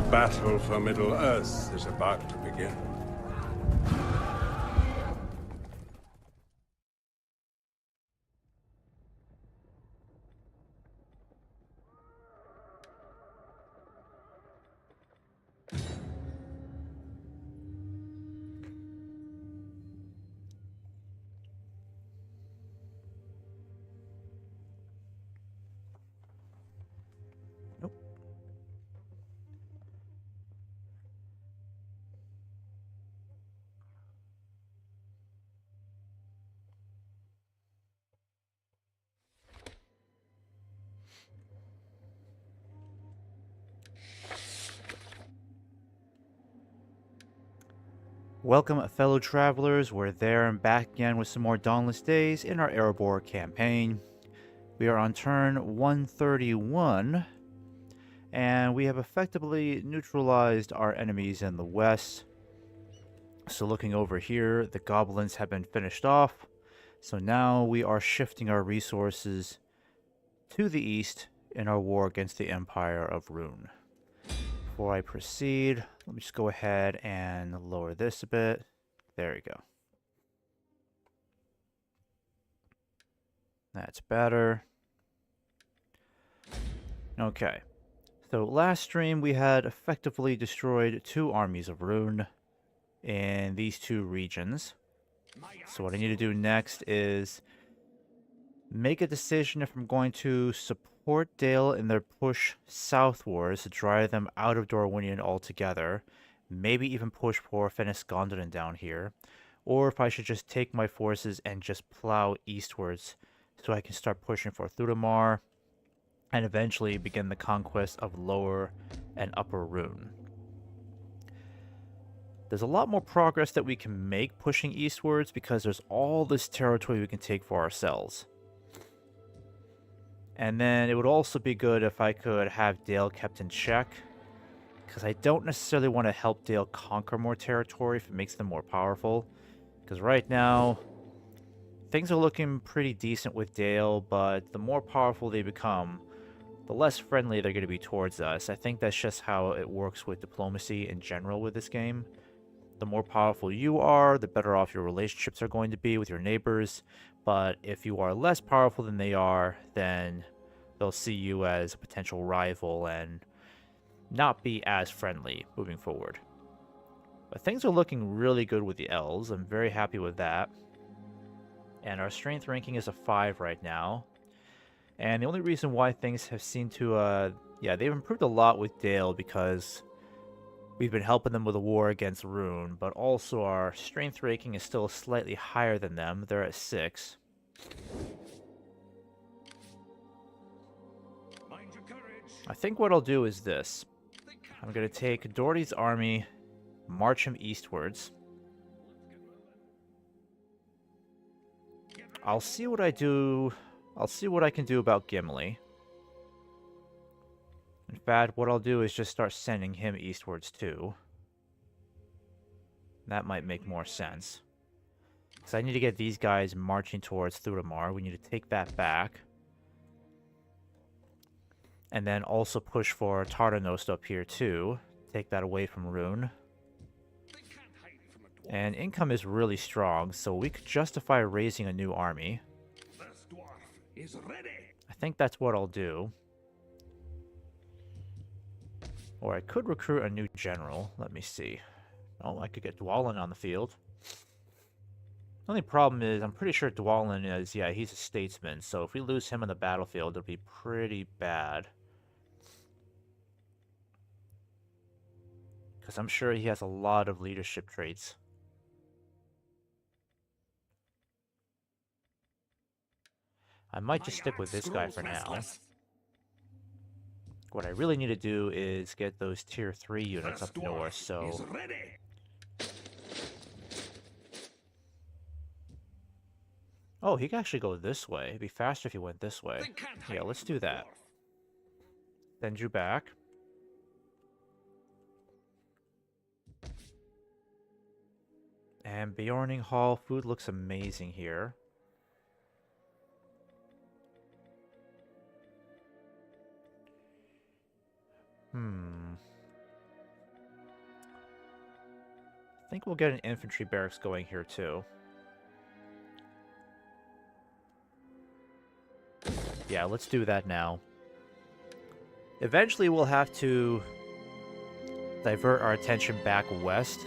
battle for Middle-earth is about to begin. Nope. Welcome, fellow travelers. We're there and back again with some more Dawnless days in our Erebor campaign. We are on turn 131, and we have effectively neutralized our enemies in the west. So looking over here, the goblins have been finished off. So now we are shifting our resources to the east in our war against the Empire of Rhun. Before I proceed, let me just go ahead and lower this a bit. There we go. That's better. Okay. So last stream we had effectively destroyed 2 armies of Rhun in these 2 regions. So what I need to do next is make a decision if I'm going to support Dale in their push southwards to drive them out of Dorwinion altogether, maybe even push for Fennis-Gondolin down here, or if I should just take my forces and just plow eastwards so I can start pushing for Thudamar and eventually begin the conquest of Lower and Upper Rhun. There's a lot more progress that we can make pushing eastwards because there's all this territory we can take for ourselves. And then it would also be good if I could have Dale kept in check, because I don't necessarily want to help Dale conquer more territory if it makes them more powerful. Because right now, things are looking pretty decent with Dale, but the more powerful they become, the less friendly they're going to be towards us. I think that's just how it works with diplomacy in general with this game. The more powerful you are, the better off your relationships are going to be with your neighbors. But if you are less powerful than they are, then they'll see you as a potential rival and not be as friendly moving forward. But things are looking really good with the elves. I'm very happy with that. And our strength ranking is a 5 right now. And the only reason why things have seemed to, they've improved a lot with Dale because we've been helping them with a war against Rhun, but also our strength ranking is still slightly higher than them. They're at 6. I think what I'll do is this. I'm going to take Doherty's army, march him eastwards. I'll see what I do. I'll see what I can do about Gimli. In fact, what I'll do is just start sending him eastwards too. That might make more sense. Because I need to get these guys marching towards Thudamar. We need to take that back. And then also push for Tardanost up here too. Take that away from Rhun. And income is really strong, so we could justify raising a new army. I think that's what I'll do. Or I could recruit a new general. Let me see. Oh, I could get Dwalin on the field. The only problem is, I'm pretty sure Dwalin is, he's a statesman, so if we lose him on the battlefield, it'll be pretty bad. Because I'm sure he has a lot of leadership traits. I might just stick with this guy for now. What I really need to do is get those tier 3 units up north, so... Oh, he can actually go this way. It'd be faster if he went this way. Yeah, let's do that. Send you back. And Bjorning Hall, food looks amazing here. think we'll get an infantry barracks going here too. Yeah, let's do that now. Eventually we'll have to divert our attention back west,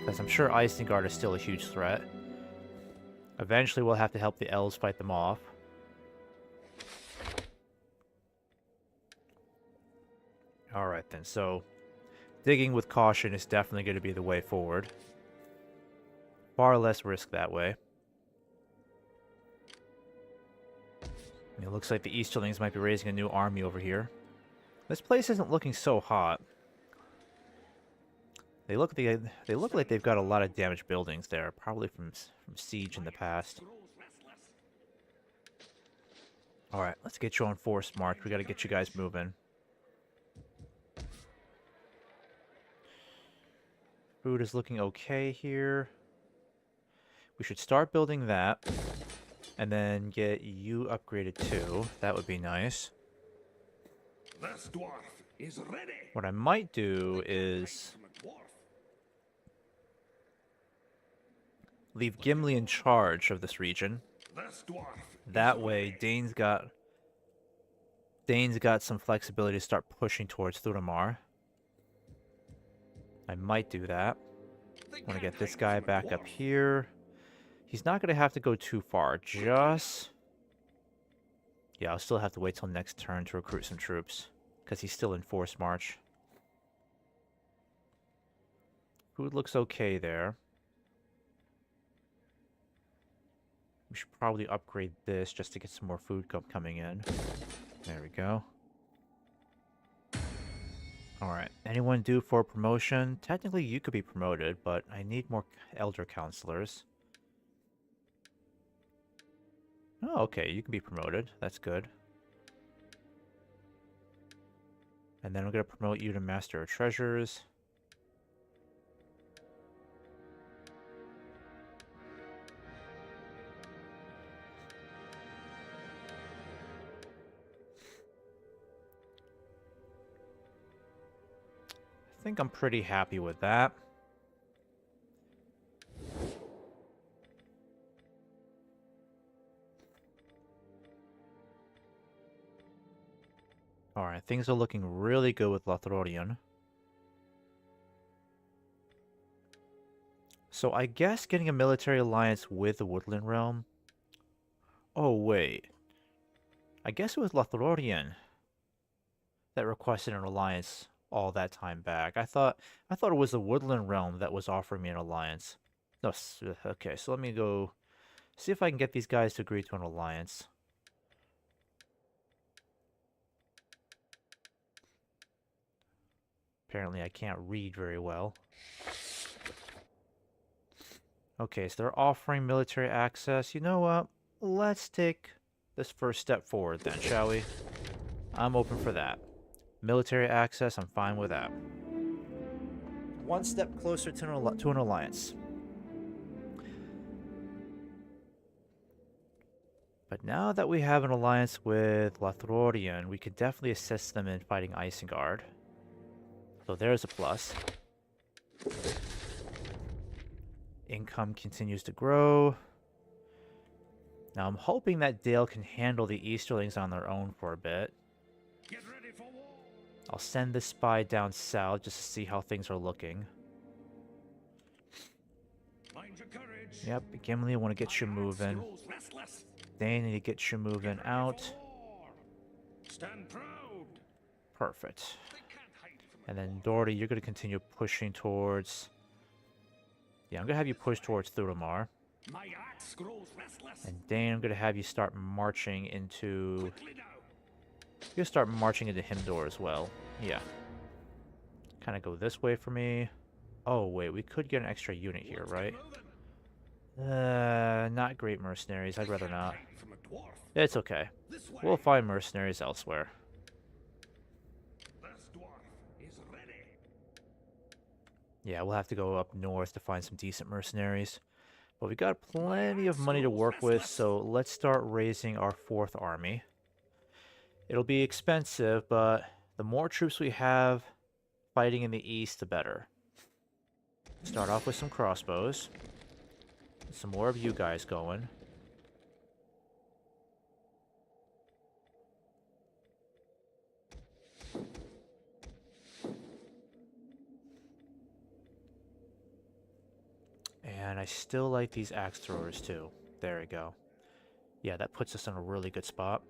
because I'm sure Isengard is still a huge threat. Eventually we'll have to help the elves fight them off. Alright then, so digging with caution is definitely going to be the way forward. Far less risk that way. And it looks like the Easterlings might be raising a new army over here. This place isn't looking so hot. They look like they've got a lot of damaged buildings there, probably from siege in the past. Alright, let's get you on forced march. We gotta get you guys moving. Food is looking okay here. We should start building that. And then get you upgraded too. That would be nice. This dwarf is ready. What I might do is leave Gimli in charge of this region. That way, Dane's got some flexibility to start pushing towards Thuramar. I might do that. I want to get this guy back up here. He's not going to have to go too far. Just... yeah, I'll still have to wait till next turn to recruit some troops, because he's still in forced march. Food looks okay there. We should probably upgrade this just to get some more food coming in. There we go. Alright, anyone due for a promotion? Technically you could be promoted, but I need more elder counselors. Oh, okay, you can be promoted. That's good. And then I'm going to promote you to Master of Treasures. I think I'm pretty happy with that. Alright, things are looking really good with Lothlorien. So I guess getting a military alliance with the Woodland Realm... oh, wait. I guess it was Lothlorien that requested an alliance all that time back. I thought it was the Woodland Realm that was offering me an alliance. No, okay, so let me go see if I can get these guys to agree to an alliance. Apparently I can't read very well. Okay, so they're offering military access. You know what? Let's take this first step forward then, shall we? I'm open for that. Military access, I'm fine with that. One step closer to an alliance. But now that we have an alliance with Lothlorien, we could definitely assist them in fighting Isengard. So there's a plus. Income continues to grow. Now I'm hoping that Dale can handle the Easterlings on their own for a bit. Get ready for war. I'll send this spy down south just to see how things are looking. Mind your courage. Yep, Gimli, I want to get you moving. Dane, need to get you moving out. Stand proud. Perfect. And then Doherty, you're going to continue pushing towards... yeah, I'm going to have you push towards Thuramar. My axe grows restless. And Dane, I'm going to have you start marching into... you're going to start marching into Himdor as well. Yeah. Kind of go this way for me. Oh, wait, we could get an extra unit here, right? Not great mercenaries. I'd rather not. It's okay. We'll find mercenaries elsewhere. Yeah, we'll have to go up north to find some decent mercenaries. But we got plenty of money to work with, so let's start raising our 4th army. It'll be expensive, but the more troops we have fighting in the east, the better. Start off with some crossbows. Some more of you guys going. And I still like these axe throwers too. There we go. Yeah, that puts us in a really good spot.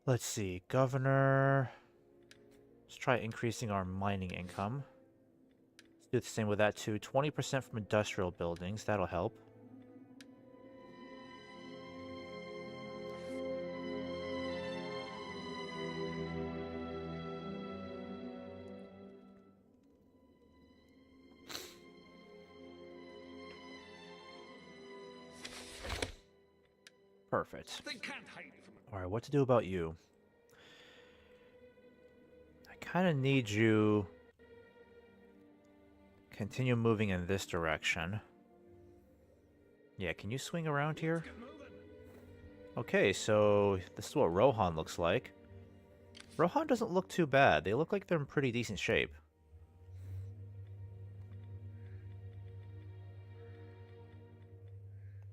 Let's see, governor. Let's try increasing our mining income. Let's do the same with that too. 20% from industrial buildings, that'll help. Perfect. They can't hide from it. Alright, what to do about you? I kind of need you continue moving in this direction. Yeah, can you swing around here? Get moving. Okay, so this is what Rhun looks like. Rhun doesn't look too bad. They look like they're in pretty decent shape.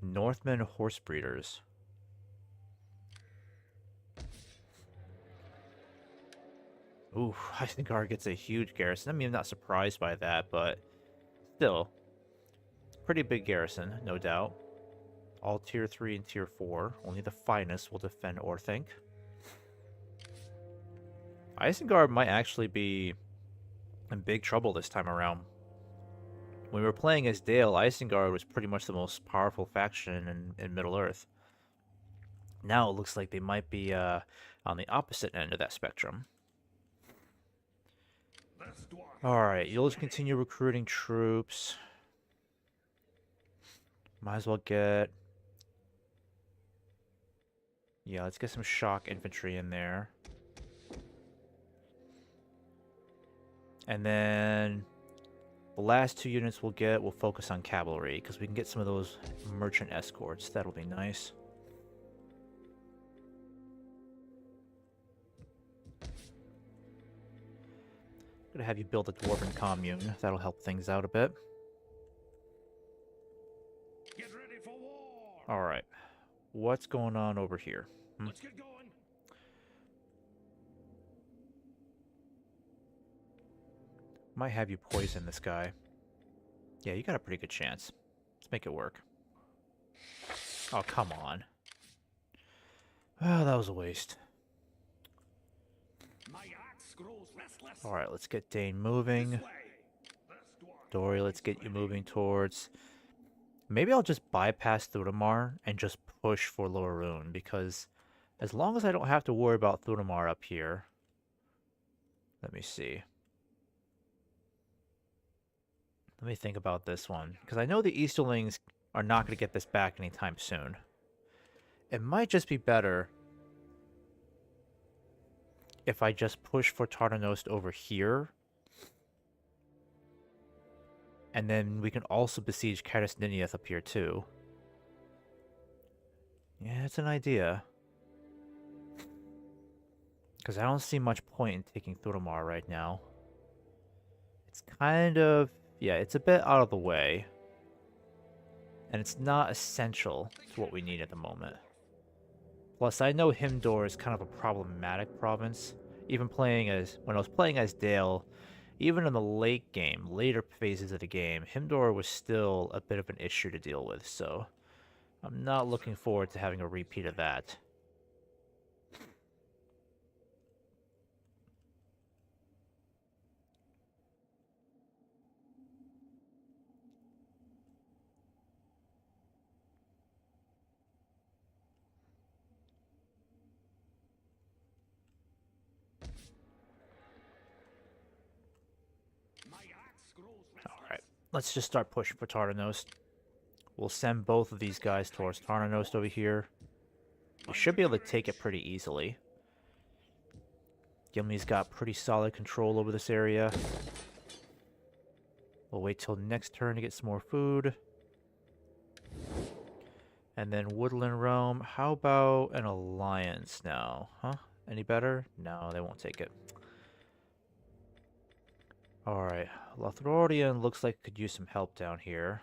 Northmen horse breeders. Ooh, Isengard gets a huge garrison. I mean, I'm not surprised by that, but still. Pretty big garrison, no doubt. All tier 3 and tier 4. Only the finest will defend Orthanc. Isengard might actually be in big trouble this time around. When we were playing as Dale, Isengard was pretty much the most powerful faction in Middle-earth. Now it looks like they might be on the opposite end of that spectrum. Alright, you'll just continue recruiting troops. Might as well get... Yeah, let's get some shock infantry in there. And then the last 2 units we'll focus on cavalry, because we can get some of those merchant escorts. That'll be nice. Gonna have you build a dwarven commune. That'll help things out a bit. Get ready for war. Alright. What's going on over here? Let's get going. Might have you poison this guy. Yeah, you got a pretty good chance. Let's make it work. Oh, come on. Oh, that was a waste. My axe grows restless. Alright, let's get Dane moving. This way. This dwarf Dory, let's get you moving towards... Maybe I'll just bypass Thudamar and just push for Lower Rhun, because as long as I don't have to worry about Thudamar up here... Let me see. Let me think about this one, because I know the Easterlings are not going to get this back anytime soon. It might just be better if I just push for Tartanost over here, and then we can also besiege Caedus Niniath up here too. Yeah, it's an idea. Because I don't see much point in taking Thudamar right now. It's kind of... Yeah, it's a bit out of the way. And it's not essential to what we need at the moment. Plus, I know Himdor is kind of a problematic province. Even playing as... When I was playing as Dale, even in the late game, later phases of the game, Himdor was still a bit of an issue to deal with, so... I'm not looking forward to having a repeat of that. Alright, let's just start pushing for Tartanost. We'll send both of these guys towards Tartanost over here. We should be able to take it pretty easily. Gimli's got pretty solid control over this area. We'll wait till next turn to get some more food. And then Woodland Realm. How about an alliance now? Huh? Any better? No, they won't take it. Alright, Lothlorien looks like it could use some help down here.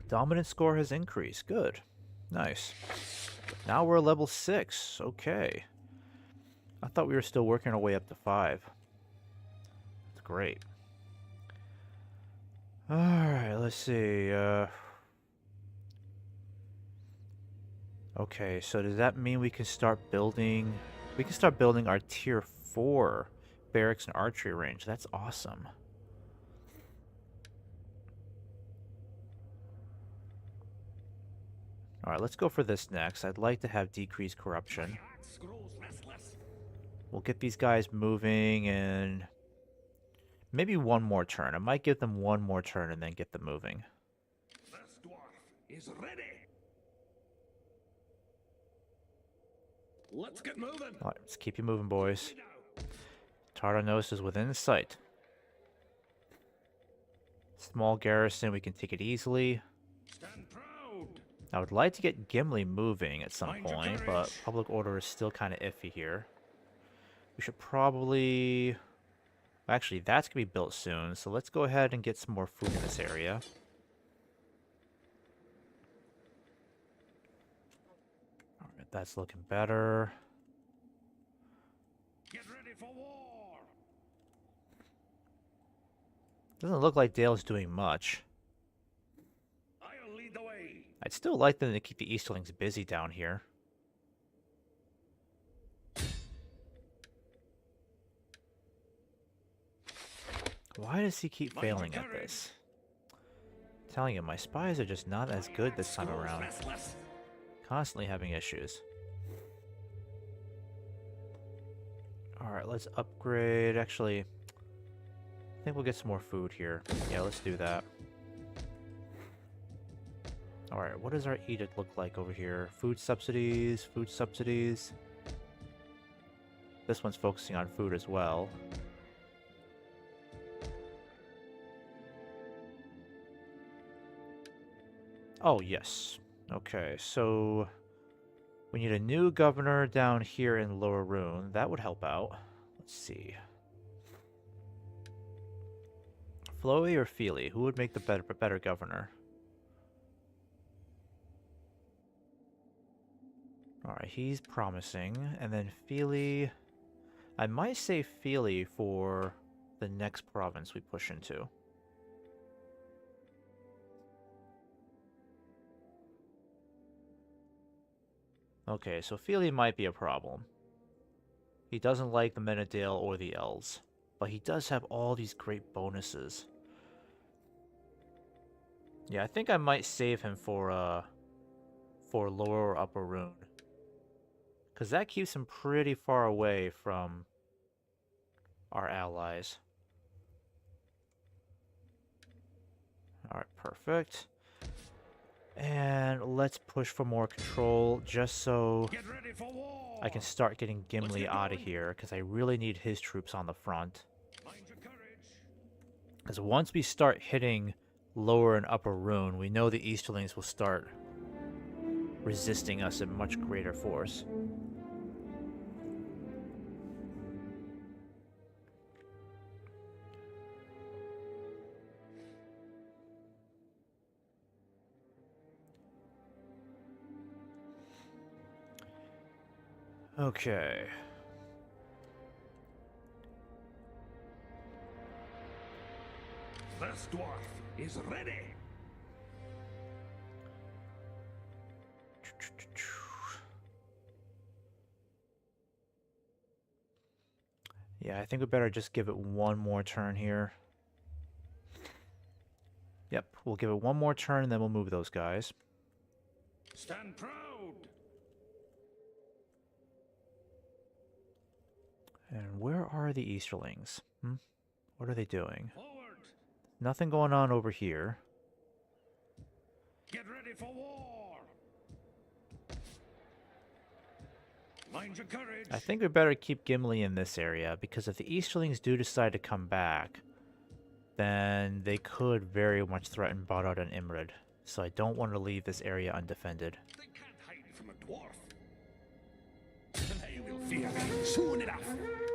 Dominance score has increased. Good. Nice. Now we're level 6. Okay. I thought we were still working our way up to 5. That's great. Alright, let's see. Okay, so does that mean we can start building... We can start building our tier 4 barracks and archery range. That's awesome. Alright, let's go for this next. I'd like to have decreased corruption. Axe grows restless. We'll get these guys moving in maybe one more turn. I might give them one more turn and then get them moving. This dwarf is ready. Let's get moving. Alright, let's keep you moving, boys. Now. Tardanos is within sight. Small garrison, we can take it easily. Stand proud. I would like to get Gimli moving at some Mind your point, courage. but public order is still kind of iffy here. We should probably... Actually, that's going to be built soon, so let's go ahead and get some more food in this area. Alright, that's looking better. Get ready for war. Doesn't look like Dale's doing much. I'll lead the way. I'd still like them to keep the Easterlings busy down here. Why does he keep Mind your failing at courage. this? I'm telling you, my spies are just not as good this time Grows around. restless. Constantly having issues. Alright, let's upgrade. Actually, I think we'll get some more food here. Yeah, let's do that. Alright, what does our edict look like over here? Food subsidies, food subsidies. This one's focusing on food as well. Oh, yes. Okay, so we need a new governor down here in Lower Rhun. That would help out. Let's see. Floey or Feely? Who would make the better governor? Alright, he's promising. And then Feely... I might say Feely for the next province we push into. Okay, so Feely might be a problem. He doesn't like the Menadale or the Elves, but he does have all these great bonuses. Yeah, I think I might save him for Lower or Upper Rhun. Because that keeps him pretty far away from our allies. Alright, perfect. And let's push for more control, just so Get ready for war. I can start getting Gimli get out of going. here, because I really need his troops on the front. Mind your courage. Because once we start hitting Lower and Upper Rhun, we know the Easterlings will start resisting us in much greater force. Okay. This dwarf is ready. Yeah, I think we better just give it one more turn here. Yep, we'll give it one more turn and then we'll move those guys. Stand proud. And where are the Easterlings? What are they doing? Forward. Nothing going on over here. Get ready for war. Mind your courage. I think we better keep Gimli in this area, because if the Easterlings do decide to come back, then they could very much threaten Barad and Imrid. So I don't want to leave this area undefended. They can't hide from a dwarf. They will fear me soon enough.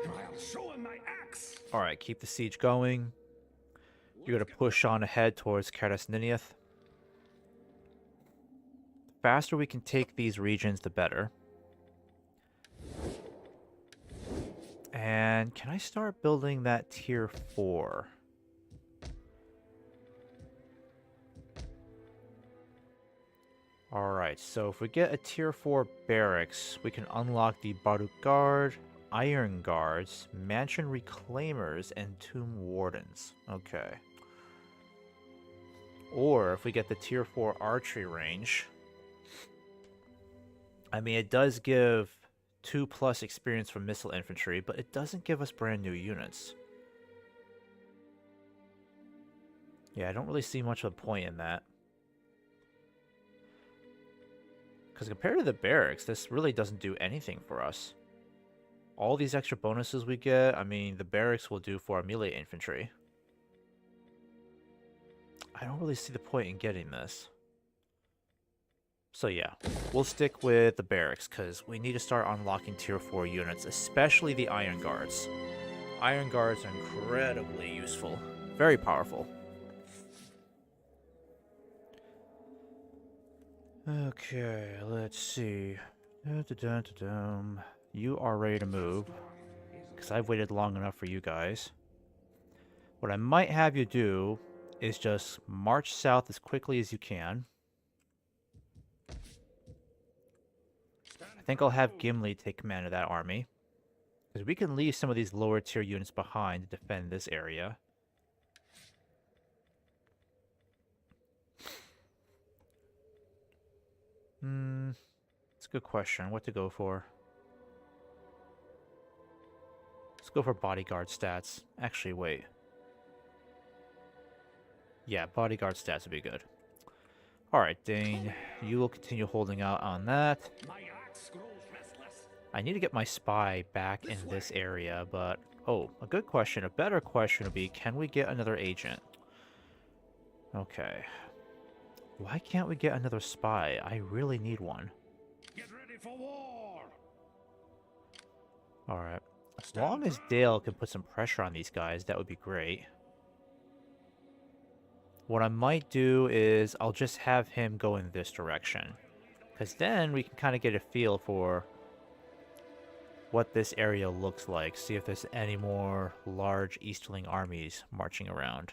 I'll show him my axe. Alright, keep the siege going. You're going to push on ahead towards Caras Niniath. The faster we can take these regions, the better. And can I start building that tier 4? Alright, so if we get a tier 4 barracks, we can unlock the Baruk Guard, Iron Guards, Mansion Reclaimers, and Tomb Wardens. Okay. Or if we get the tier 4 archery range, I mean, it does give 2+ experience from missile infantry, but it doesn't give us brand new units. Yeah, I don't really see much of a point in that. Because compared to the barracks, this really doesn't do anything for us. All these extra bonuses we get, I mean, the barracks will do for our melee infantry. I don't really see the point in getting this. So yeah, we'll stick with the barracks, because we need to start unlocking tier 4 units, especially the Iron Guards. Iron Guards are incredibly useful. Very powerful. Okay, let's see. You are ready to move, because I've waited long enough for you guys. What I might have you do is just march south as quickly as you can. I think I'll have Gimli take command of that army, because we can leave some of these lower tier units behind to defend this area. It's a good question. What to go for? Let's go for bodyguard stats. Actually, wait. Yeah, bodyguard stats would be good. Alright, Dane. You will continue holding out on that. My axe grows restless. I need to get my spy back in this area, but... Oh, a good question. A better question would be, can we get another agent? Okay. Why can't we get another spy? I really need one. Get ready for war. Alright. As long as Dale can put some pressure on these guys, that would be great. What I might do is I'll just have him go in this direction. Because then we can kind of get a feel for what this area looks like. See if there's any more large Easterling armies marching around.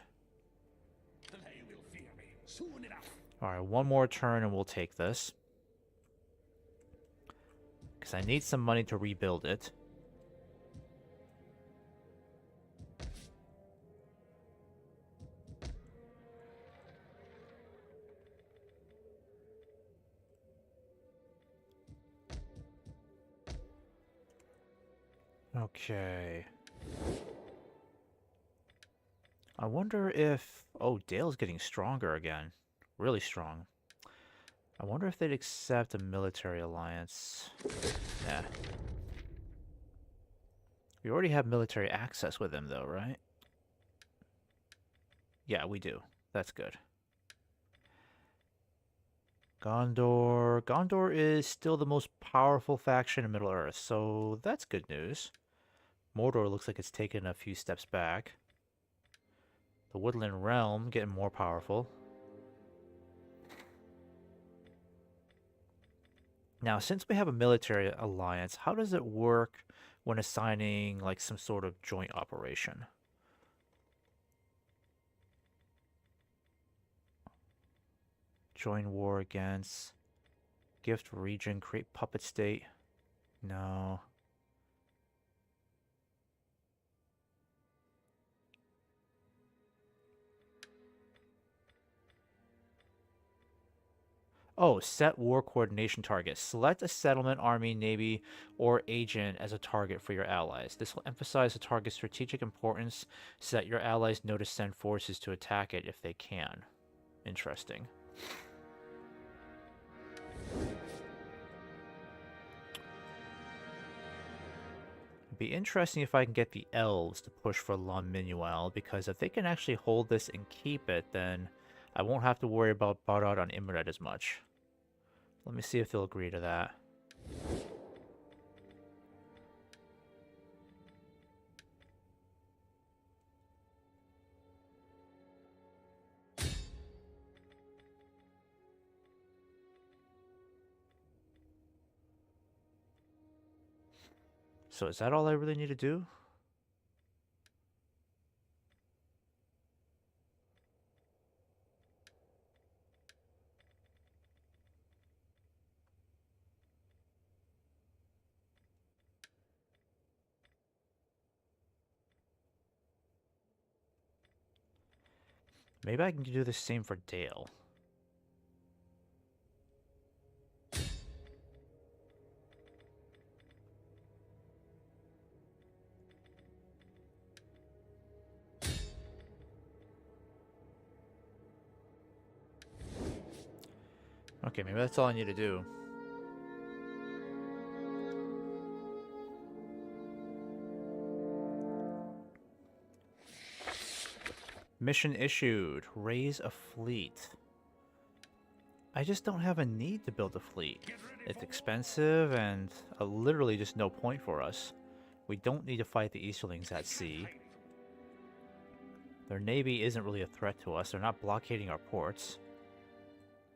They will fear me soon enough. Alright, one more turn and we'll take this. Because I need some money to rebuild it. Okay. I wonder if... Oh, Dale's getting stronger again. Really strong. I wonder if they'd accept a military alliance. Nah. We already have military access with them, though, right? Yeah, we do. That's good. Gondor. Gondor is still the most powerful faction in Middle-earth, so that's good news. Mordor looks like it's taken a few steps back. The Woodland Realm getting more powerful. Now, since we have a military alliance, how does it work when assigning like some sort of joint operation? Join war against, gift region, create puppet state. No. Oh, set war coordination target. Select a settlement, army, navy, or agent as a target for your allies. This will emphasize the target's strategic importance so that your allies know to send forces to attack it if they can. Interesting. be interesting if I can get the elves to push for Lon Minuel, because if they can actually hold this and keep it, then I won't have to worry about Barad on Imred as much. Let me see if they'll agree to that. So is that all I really need to do? Maybe I can do the same for Dale. Okay, maybe that's all I need to do. Mission issued. Raise a fleet. I just don't have a need to build a fleet. It's expensive and literally just no point for us. We don't need to fight the Easterlings at sea. Their navy isn't really a threat to us. They're not blockading our ports.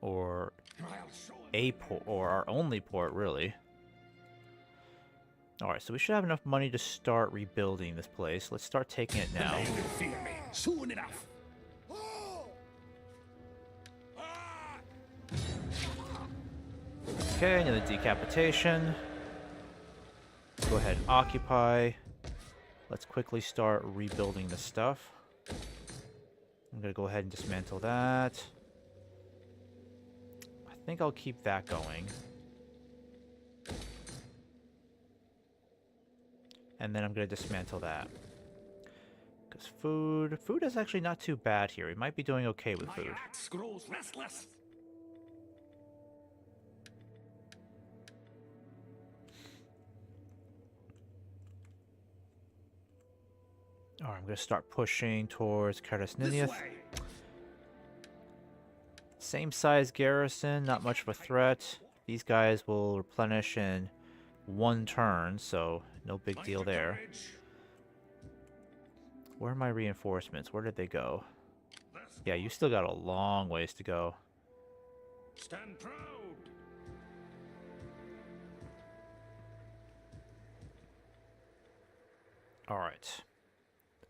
Or a port, or our only port, really. Alright, so we should have enough money to start rebuilding this place. Let's start taking it now. They will fear me soon enough. Okay, another decapitation. Go ahead and occupy. Let's quickly start rebuilding the stuff. I'm gonna go ahead and dismantle that. I think I'll keep that going. And then I'm gonna dismantle that. Because food is actually not too bad here. We might be doing okay with food. My axe grows restless. Alright, I'm gonna start pushing towards Karas This Nineth. way. Same size garrison, not much of a threat. These guys will replenish in one turn, so no big deal Fight for there. courage. Where are my reinforcements? Where did they go? That's Yeah, you still got a long ways to go. Stand proud. Alright.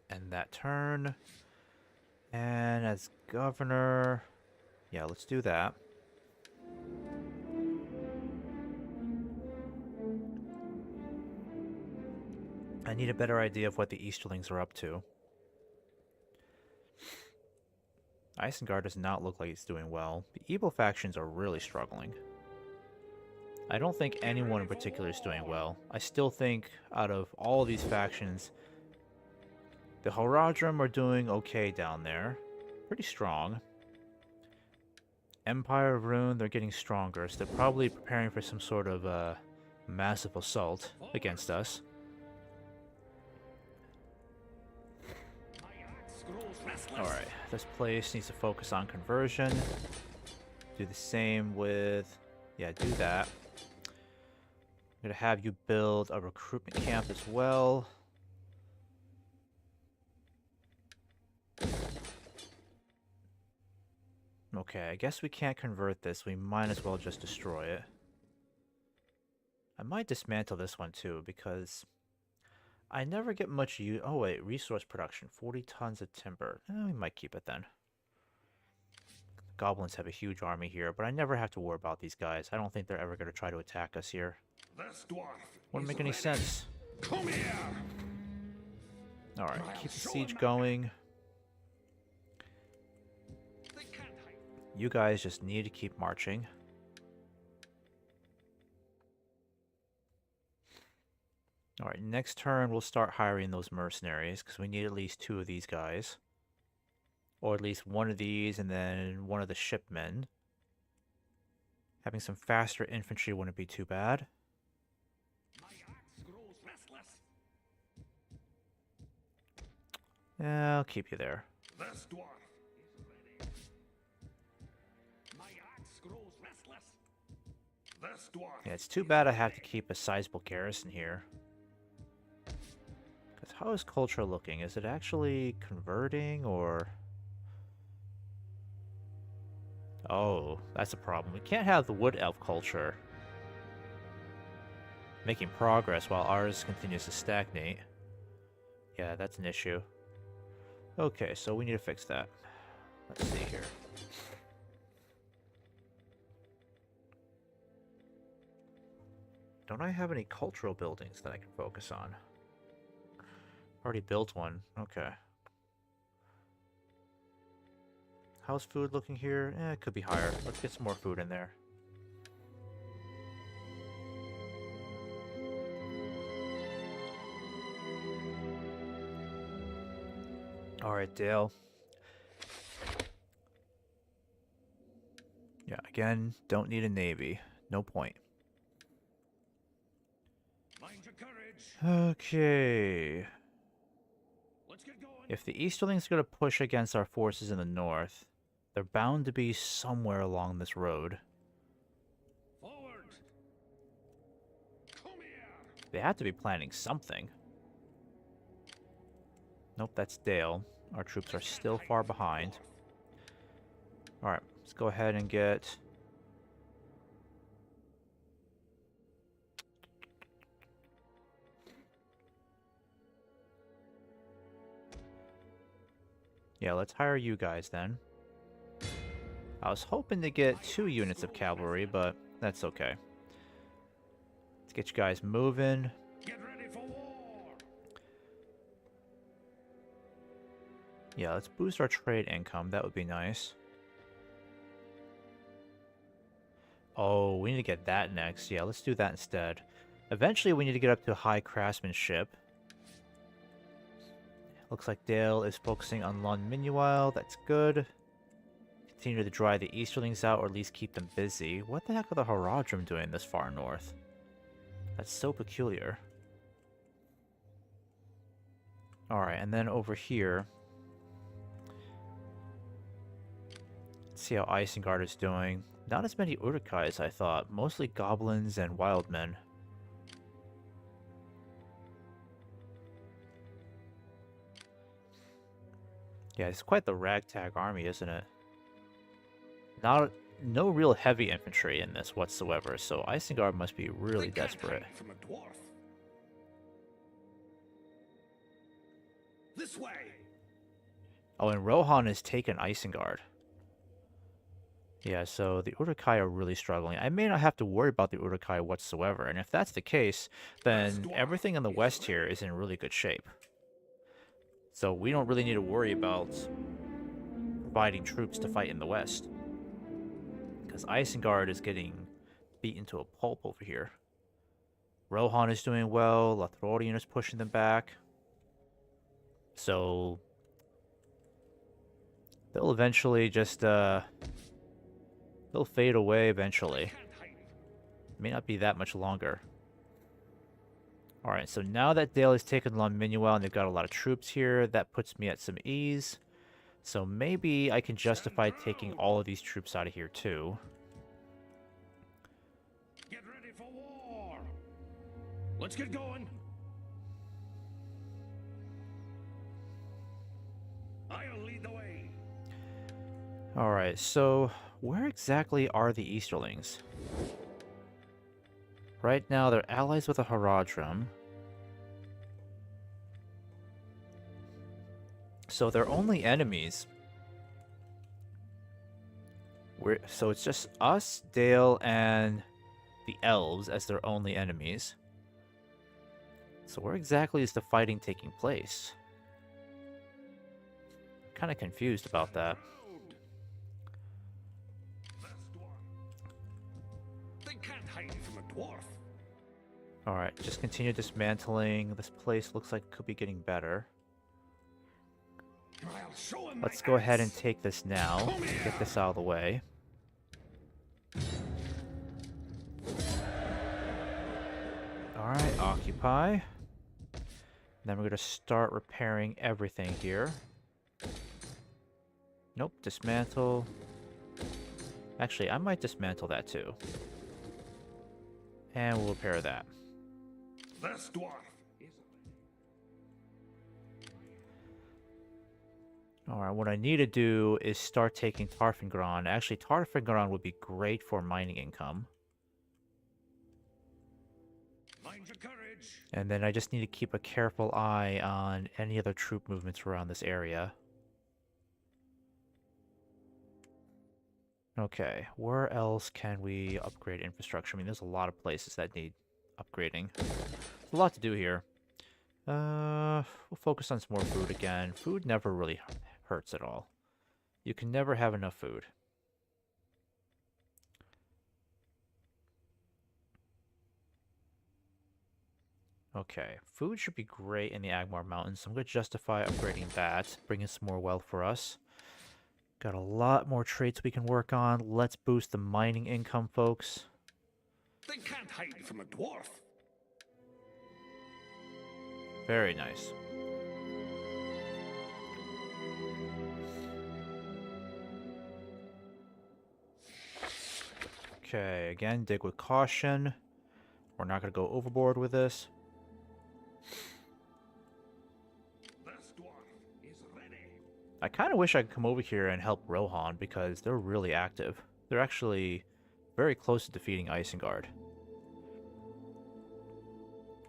End that turn. And as governor... Yeah, let's do that. I need a better idea of what the Easterlings are up to. Isengard does not look like it's doing well. The evil factions are really struggling. I don't think anyone in particular is doing well. I still think out of all of these factions, the Horadrim are doing okay down there. Pretty strong. Empire of Rhun, they're getting stronger, so they're probably preparing for some sort of massive assault against us. My axe grows restless. Alright, this place needs to focus on conversion. Do the same with... Yeah, do that. I'm gonna have you build a recruitment camp as well. Okay, I guess we can't convert this. We might as well just destroy it. I might dismantle this one too, because I never get much use. Oh wait, resource production, 40 tons of timber. We might keep it then. Goblins have a huge army here, but I never have to worry about these guys. I don't think they're ever going to try to attack us here. This dwarf Wouldn't is make any ready. sense. Come here. Alright, keep the siege going. They can't hide. You guys just need to keep marching. Alright, next turn we'll start hiring those mercenaries, because we need at least 2 of these guys. Or at least 1 of these, and then 1 of the shipmen. Having some faster infantry wouldn't be too bad. My axe grows restless. Yeah, I'll keep you there. This dwarf. My axe grows restless. This dwarf. Yeah, it's too bad I have to keep a sizable garrison here. Because how is culture looking? Is it actually converting or... Oh, that's a problem. We can't have the wood elf culture making progress while ours continues to stagnate. Yeah, that's an issue. Okay, so we need to fix that. Let's see here. Don't I have any cultural buildings that I can focus on? Already built one. Okay. How's food looking here? It could be higher. Let's get some more food in there. Alright, Dale. Yeah, again, don't need a navy. No point. Mind your courage. Okay. Let's get going. If the Easterlings are going to push against our forces in the north, they're bound to be somewhere along this road. Forward. Come here. They have to be planning something. Nope, that's Dale. Our troops are still far behind. Alright, let's go ahead and get... Yeah, let's hire you guys then. I was hoping to get 2 units of cavalry, but that's okay. Let's get you guys moving. Get ready for war. Yeah, let's boost our trade income. That would be nice. Oh, we need to get that next. Yeah, let's do that instead. Eventually, we need to get up to high craftsmanship. Looks like Dale is focusing on Lon Minuel. That's good. Continue to dry the Easterlings out, or at least keep them busy. What the heck are the Haradrim doing this far north? That's so peculiar. Alright, and then over here... Let's see how Isengard is doing. Not as many Urukai as I thought. Mostly goblins and wild men. Yeah, it's quite the ragtag army, isn't it? No real heavy infantry in this whatsoever, so Isengard must be really They can't desperate. hide from a dwarf. This way. Oh, and Rohan has taken Isengard. Yeah, so the Urukai are really struggling. I may not have to worry about the Urukai whatsoever, and if that's the case, then everything in the west here is in really good shape. So we don't really need to worry about providing troops to fight in the west. Because Isengard is getting beaten to a pulp over here. Rohan is doing well, Lothlorien is pushing them back. So they'll eventually just they'll fade away eventually. May not be that much longer. Alright, so now that Dale has taken Lon Minuel and they've got a lot of troops here, that puts me at some ease. So maybe I can justify taking all of these troops out of here too. Get ready for war. Let's get going. I'll lead the way. Alright, so where exactly are the Easterlings? Right now, they're allies with the Haradrim. So they're only enemies. So it's just us, Dale, and the elves as their only enemies. So where exactly is the fighting taking place? Kind of confused about that. They can't hide from a dwarf. Alright, just continue dismantling. This place looks like it could be getting better. I'll show him Let's my go ahead and axe. take this now. Get this out of the way. Alright, occupy. Then we're going to start repairing everything here. Nope, dismantle. Actually, I might dismantle that too. And we'll repair that. This dwarf is Alright, what I need to do is start taking Tarfengron. Actually, Tarfengron would be great for mining income. mind your courage. And then I just need to keep a careful eye on any other troop movements around this area. Okay, where else can we upgrade infrastructure? I mean, there's a lot of places that need upgrading. There's a lot to do here. We'll focus on some more food again. Food never really hurts at all. You can never have enough food. Okay, food should be great in the Agmar Mountains, so I'm going to justify upgrading that, bringing some more wealth for us. Got a lot more traits we can work on. Let's boost the mining income, folks. They can't hide from a dwarf. Very nice. Okay, again, dig with caution. We're not going to go overboard with this. This dwarf is ready. I kind of wish I could come over here and help Rohan because they're really active. They're actually very close to defeating Isengard.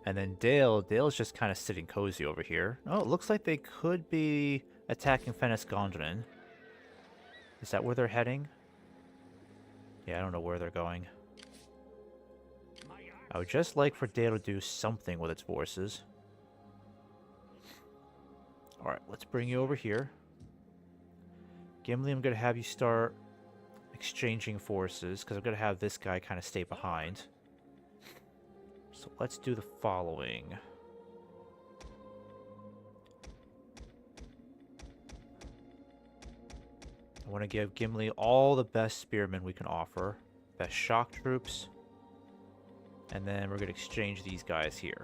And then Dale's just kind of sitting cozy over here. Oh, it looks like they could be attacking Fenris Gondren. Is that where they're heading? Yeah, I don't know where they're going. I would just like for Dale to do something with its forces. Alright, let's bring you over here. Gimli, I'm going to have you start exchanging forces, because I'm going to have this guy kind of stay behind. So let's do the following. I want to give Gimli all the best spearmen we can offer. Best shock troops. And then we're going to exchange these guys here.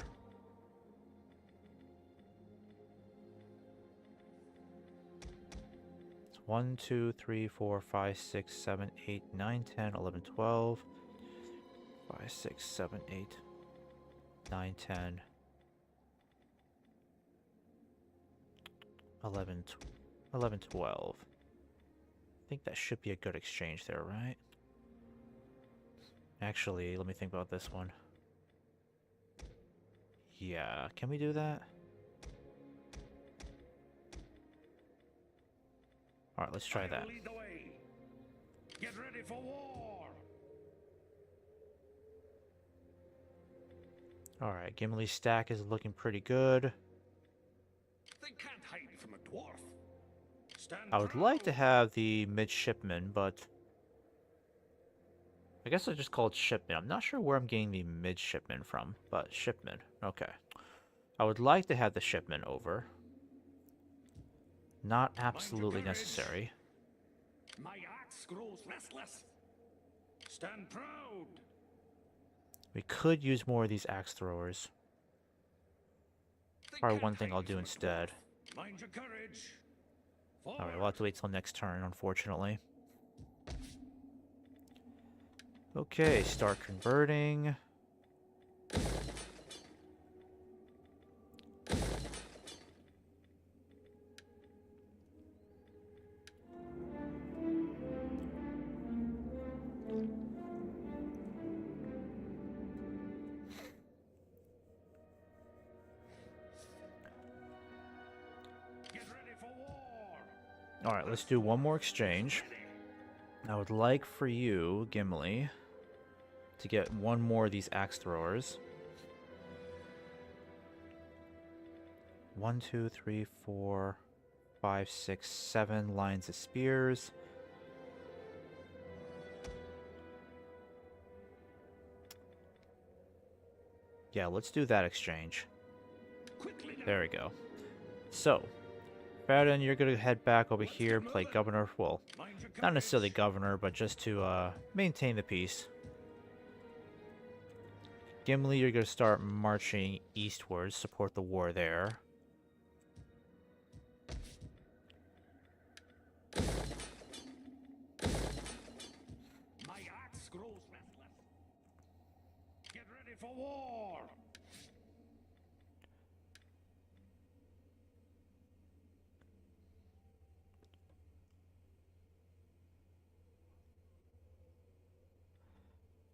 It's 1, 2, 3, 4, 5, 6, 7, 8, 9, 10, 11, 12. 5, 6, 7, 8, 9, 10. 11, 11, 12. I think that should be a good exchange there, right? Actually, let me think about this one. Yeah, can we do that? Alright, let's try that. Lead the way. Get ready for war. Alright, Gimli's stack is looking pretty good. They can't hide from a dwarf. Stand I would proud. like to have the midshipman, but I guess I just call it shipman. I'm not sure where I'm getting the midshipman from, but shipman. Okay. I would like to have the shipman over. Not absolutely necessary. My axe grows restless. Stand proud. We could use more of these axe throwers. They Probably can't one thing hide I'll do from a instead. dwarf. Mind your courage. Alright, we'll have to wait till next turn, unfortunately. Okay, start converting. Get ready for war. Alright, let's do one more exchange. I would like for you, Gimli, to get one more of these axe throwers. 1, 2, 3, 4, 5, 6, 7 lines of spears. Yeah, let's do that exchange. Quickly now. There we go. So, Faradin, you're going to head back over here, play governor. Well, Mind your not necessarily courage. governor, but just to maintain the peace. Gimli, you're going to start marching eastwards, support the war there. My axe grows restless. Get ready for war.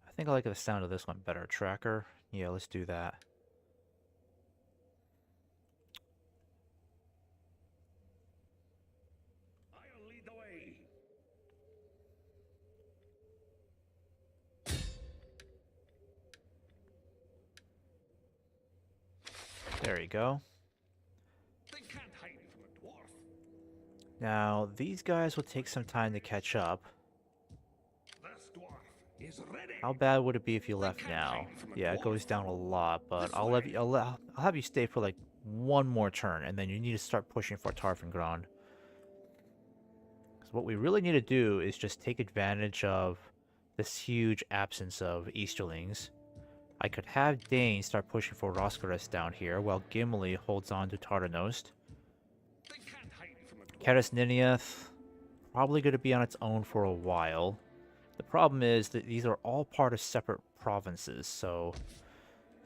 I think I like the sound of this one better. Tracker. Yeah, let's do that. I'll lead the way. There you go. They can't hide from a dwarf. Now, these guys will take some time to catch up. This dwarf is ready. How bad would it be if you left now? Yeah, it goes down a lot, but I'll have you stay for like one more turn, and then you need to start pushing for Tarfengron. Because what we really need to do is just take advantage of this huge absence of Easterlings. I could have Dane start pushing for Roscaris down here, while Gimli holds on to Tardanost. They can't hide from a dwarf. Caddis Ninioth, probably going to be on its own for a while. The problem is that these are all part of separate provinces, so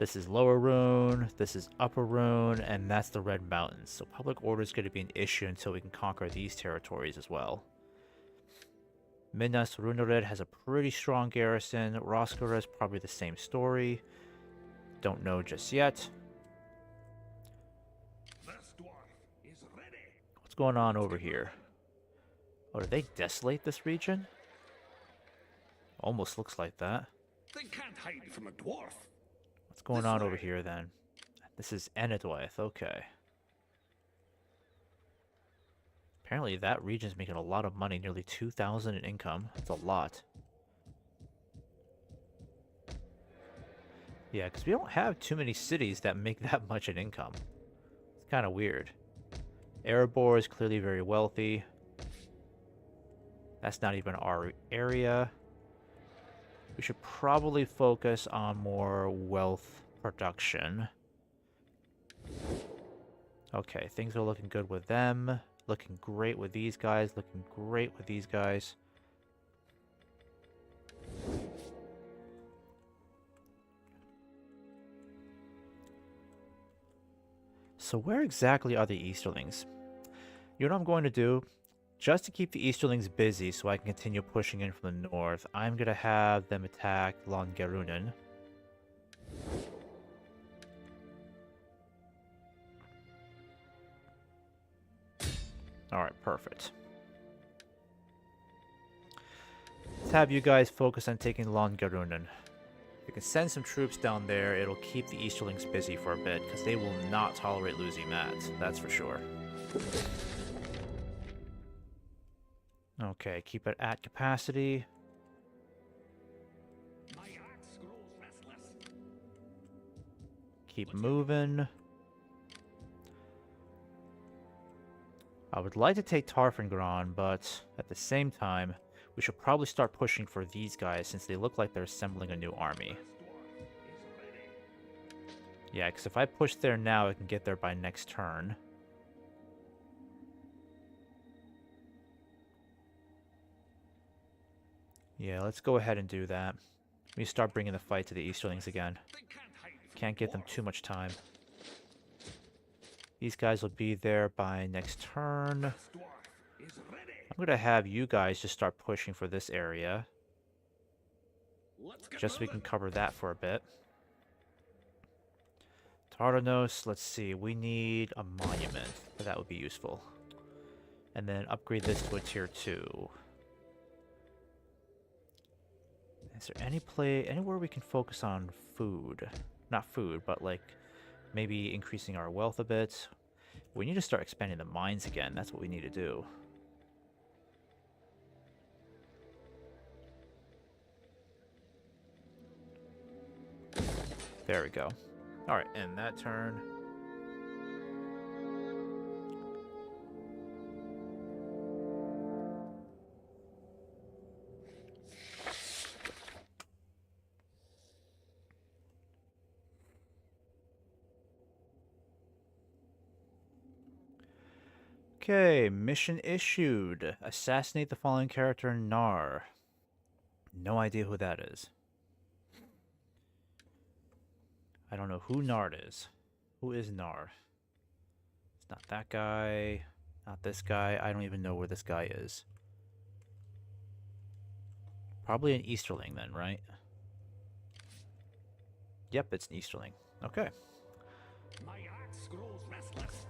this is Lower Rhun, this is Upper Rhun, and that's the Red Mountains. So public order is going to be an issue until we can conquer these territories as well. Minas Runered has a pretty strong garrison. Roscaris, probably the same story. Don't know just yet. This dwarf is ready. What's going on over here? Oh, did they desolate this region? Almost looks like that. They can't hide from a dwarf. What's going on over here then? This is Enidwaith, okay. Apparently that region's making a lot of money, nearly 2,000 in income. That's a lot. Yeah, because we don't have too many cities that make that much in income. It's kind of weird. Erebor is clearly very wealthy. That's not even our area. We should probably focus on more wealth production. Okay, things are looking good with them. Looking great with these guys. Looking great with these guys. So where exactly are the Easterlings? You know what I'm going to do? Just to keep the Easterlings busy so I can continue pushing in from the north, I'm going to have them attack Longerunen. Alright, perfect. Let's have you guys focus on taking Longerunen. If you can send some troops down there, it'll keep the Easterlings busy for a bit, because they will not tolerate losing that, that's for sure. Okay, keep it at capacity. My axe grows restless. Keep moving. I would like to take Tarfengron, but at the same time, we should probably start pushing for these guys since they look like they're assembling a new army. This dwarf is ready. Yeah, because if I push there now, I can get there by next turn. Yeah, let's go ahead and do that. We start bringing the fight to the Easterlings again. They can't hide from Can't a get them dwarf. too much time. These guys will be there by next turn. This dwarf is ready. I'm going to have you guys just start pushing for this area, Let's get just so we can moving. cover that for a bit. Tardanos, let's see, we need a monument. That would be useful. And then upgrade this to a tier 2. Is there anywhere we can focus on food? Not food, but like maybe increasing our wealth a bit. We need to start expanding the mines again. That's what we need to do. There we go. Alright, end that turn. Okay, mission issued. Assassinate the following character, Nar. No idea who that is. I don't know who Nard is. Who is Nar? It's not that guy. Not this guy. I don't even know where this guy is. Probably an Easterling then, right? Yep, it's an Easterling. Okay. My axe grows restless.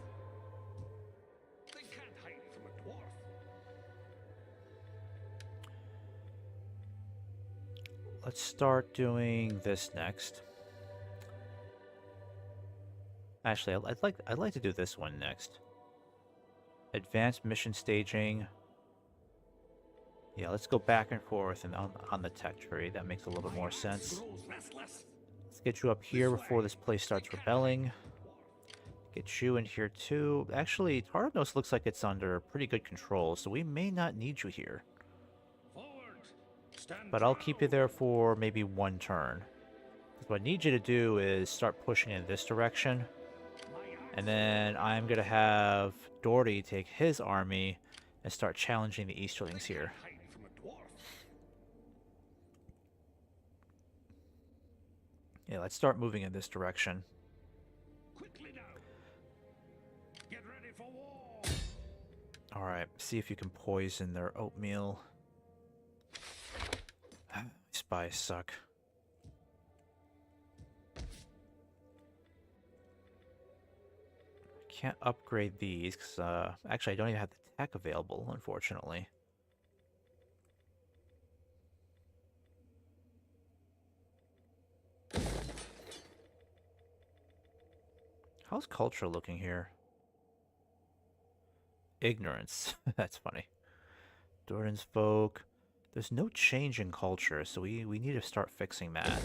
They can't hide from a dwarf. Let's start doing this next. Actually, I'd like to do this one next. Advanced mission staging. Yeah, let's go back and forth and on the tech tree. That makes a little bit more sense. Let's get you up here before this place starts rebelling. Get you in here too. Actually, Tardos looks like it's under pretty good control, so we may not need you here. But I'll keep you there for maybe one turn. What I need you to do is start pushing in this direction. And then I'm going to have Doherty take his army and start challenging the Easterlings here. Yeah, let's start moving in this direction. Alright, see if you can poison their oatmeal. Spies suck. Can't upgrade these because actually I don't even have the tech available, unfortunately. How's culture looking here? Ignorance. That's funny. Doran's folk. There's no change in culture, so we need to start fixing that.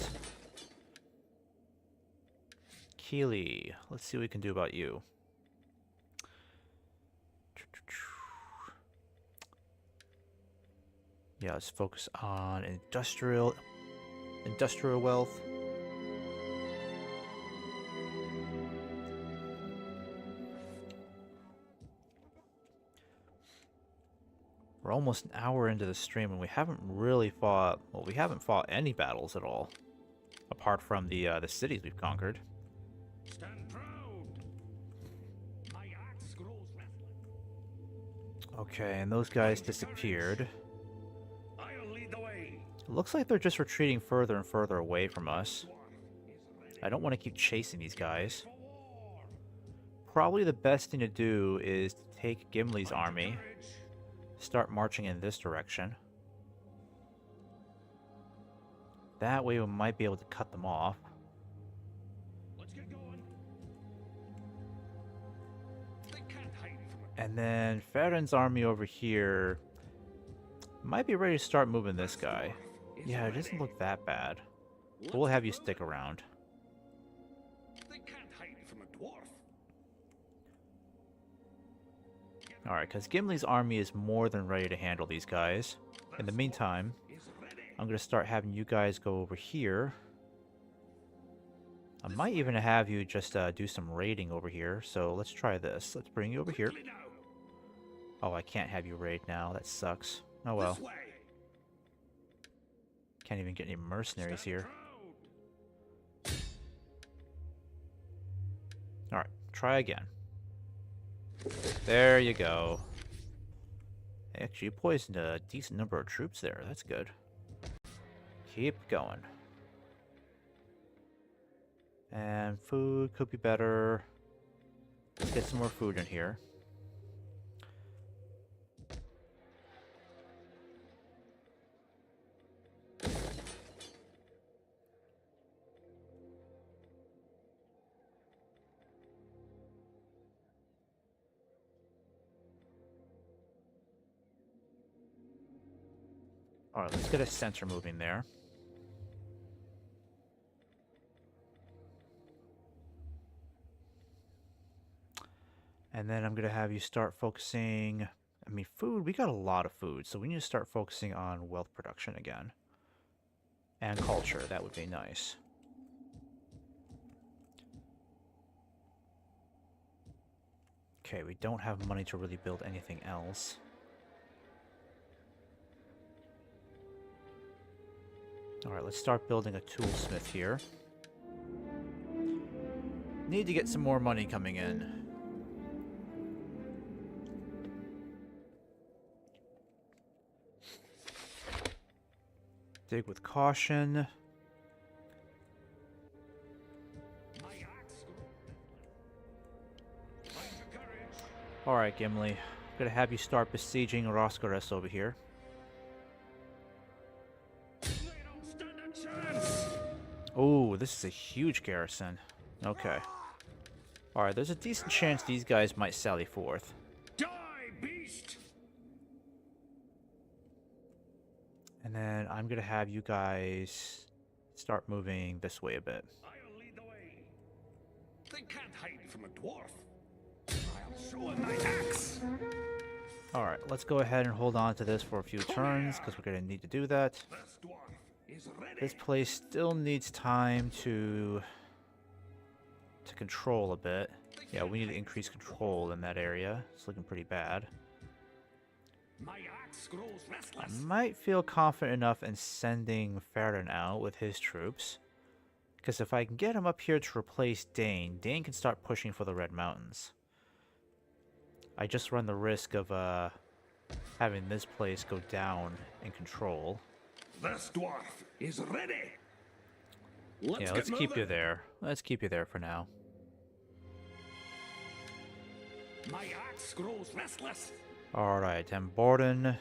Keely, let's see what we can do about you. Yeah, let's focus on industrial wealth. We're almost an hour into the stream and we haven't really fought, well, we haven't fought any battles at all. Apart from the cities we've conquered. Stand proud. My axe grows restless. Okay, and those guys disappeared. I'll lead the way. It looks like they're just retreating further and further away from us. I don't want to keep chasing these guys. Probably the best thing to do is to take Gimli's army, start marching in this direction. That way we might be able to cut them off. Let's get going. They can't hide from it. And then Farron's army over here might be ready to start moving this guy. Yeah, it doesn't look that bad. But we'll have you stick around. They can't hide from a dwarf. Alright, because Gimli's army is more than ready to handle these guys. In the meantime, I'm going to start having you guys go over here. I might even have you just do some raiding over here. So let's try this. Let's bring you over here. Oh, I can't have you raid now. That sucks. Oh well. Can't even get any mercenaries here. Alright, try again. There you go. Actually, you poisoned a decent number of troops there. That's good. Keep going. And food could be better. Let's get some more food in here. Alright, let's get a sensor moving there. And then I'm going to have you start focusing... I mean, food, we got a lot of food, so we need to start focusing on wealth production again. And culture, that would be nice. Okay, we don't have money to really build anything else. Alright, let's start building a toolsmith here. Need to get some more money coming in. Dig with caution. Alright, Gimli. I'm gonna have you start besieging Roscaris over here. Oh, this is a huge garrison. Okay. Alright, there's a decent chance these guys might sally forth. Die, beast! And then I'm gonna have you guys start moving this way a bit. I'll lead the way. They can't hide from a dwarf. I'll show them my axe. Alright, let's go ahead and hold on to this for a few turns, because we're gonna need to do that. This dwarf is ready. This place still needs time to control a bit. Yeah, we need to increase control in that area. It's looking pretty bad. My axe grows I restless. might feel confident enough in sending Farron out with his troops. Because if I can get him up here to replace Dane, Dane can start pushing for the Red Mountains. I just run the risk of having this place go down in control. This dwarf is ready. Yeah, let's keep you there. Let's keep you there for now. My axe grows restless. Alright, and Borden.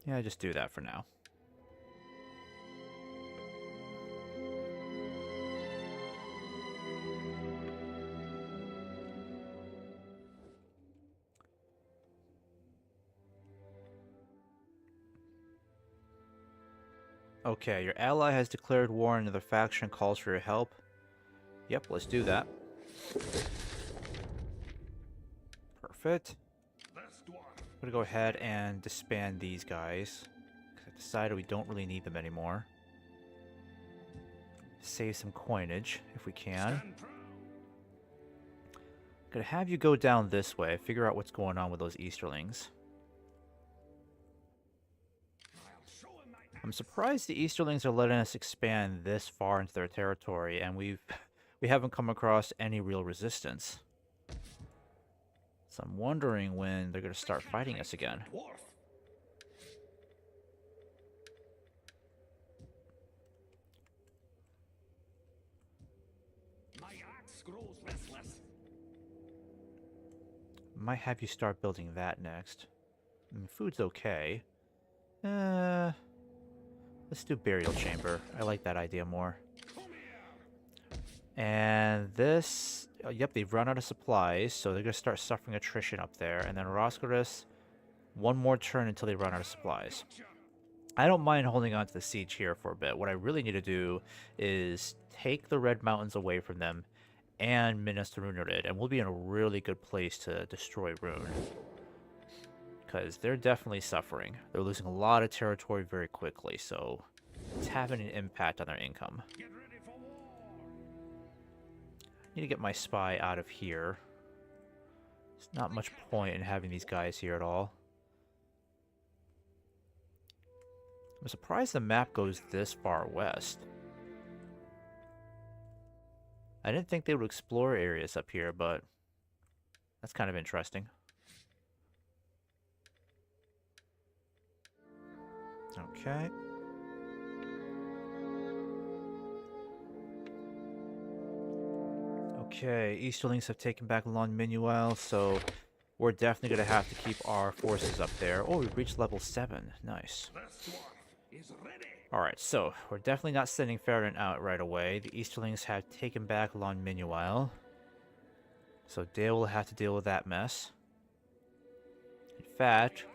Yeah, just do that for now. Okay, your ally has declared war on another faction and calls for your help. Yep, let's do that. Perfect. I'm gonna go ahead and disband these guys. 'Cause I decided we don't really need them anymore. Save some coinage if we can. Gonna have you go down this way, figure out what's going on with those Easterlings. I'm surprised the Easterlings are letting us expand this far into their territory, and we haven't come across any real resistance. So I'm wondering when they're going to start fighting us again. My axe grows restless. Might have you start building that next. I mean, food's okay. Let's do burial chamber. I like that idea more. And this... yep, they've run out of supplies, so they're going to start suffering attrition up there. And then Roscaris, one more turn until they run out of supplies. I don't mind holding on to the siege here for a bit. What I really need to do is take the Red Mountains away from them and minister Rhun, and we'll be in a really good place to destroy Rhun. Because they're definitely suffering. They're losing a lot of territory very quickly, so it's having an impact on their income. Get ready for war. Need to get my spy out of here. There's not much point in having these guys here at all. I'm surprised the map goes this far west. I didn't think they would explore areas up here, but that's kind of interesting. Okay. Okay, Easterlings have taken back Lon Minuel, so we're definitely going to have to keep our forces up there. Oh, we've reached level 7. Nice. This dwarf is ready. Alright, so we're definitely not sending Farron out right away. The Easterlings have taken back Lon Minuel. So Dale will have to deal with that mess. In fact...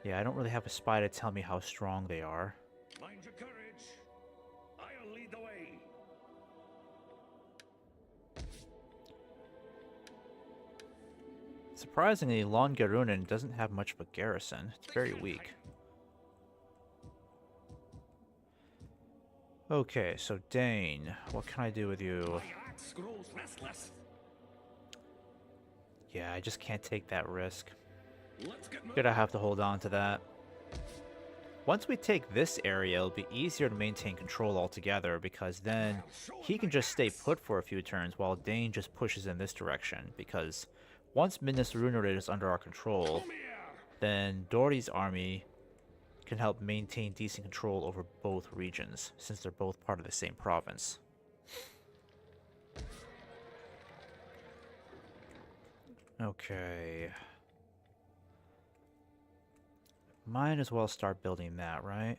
yeah, I don't really have a spy to tell me how strong they are. Mind your courage. I'll lead the way. Surprisingly, Lon Garunin doesn't have much of a garrison. It's very weak. Okay, so Dane, what can I do with you? My axe grows restless. Yeah, I just can't take that risk. Let's get moving. Gonna have to hold on to that. Once we take this area, it'll be easier to maintain control altogether because then he can just stay put for a few turns while Dane just pushes in this direction. Because once Minas Runerid is under our control, Come here. then Dory's army can help maintain decent control over both regions since they're both part of the same province. Okay. Might as well start building that, right?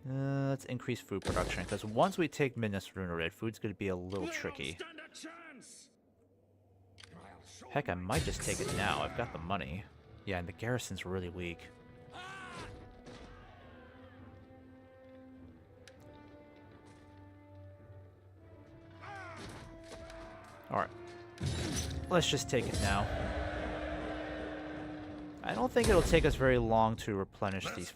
Let's increase food production, because once we take Minas Runerid, food's going to be a little They tricky. don't stand a chance. I'll show Heck, I my might just take it now. I've got the money. Yeah, and the garrison's really weak. Alright. Let's just take it now. I don't think it'll take us very long to replenish these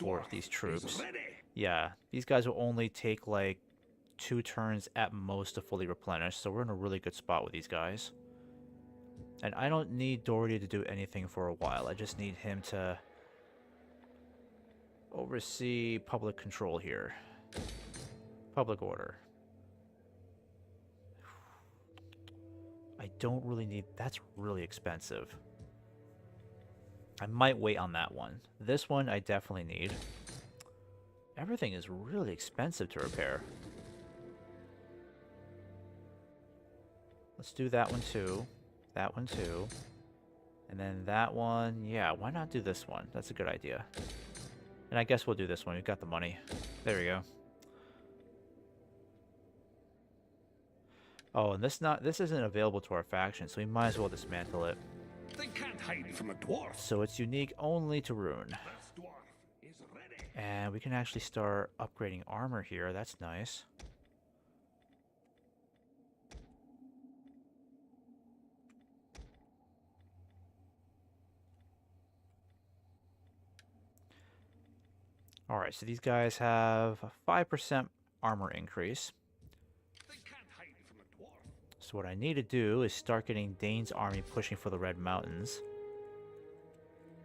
troops. ready. Yeah, these guys will only take like 2 turns at most to fully replenish, so we're in a really good spot with these guys. And I don't need Doherty to do anything for a while. I just need him to oversee public control here. Public order. I don't really need... That's really expensive. I might wait on that one. This one I definitely need. Everything is really expensive to repair. Let's do that one too. That one too. And then that one. Yeah, why not do this one? That's a good idea. And I guess we'll do this one. We've got the money. There we go. Oh, and this isn't available to our faction, so we might as well dismantle it. They can't hide from a dwarf. So it's unique only to Rhun. This dwarf is ready. And we can actually start upgrading armor here. That's nice. Alright, so these guys have a 5% armor increase. They can't hide from a dwarf. So what I need to do is start getting Dane's army pushing for the Red Mountains.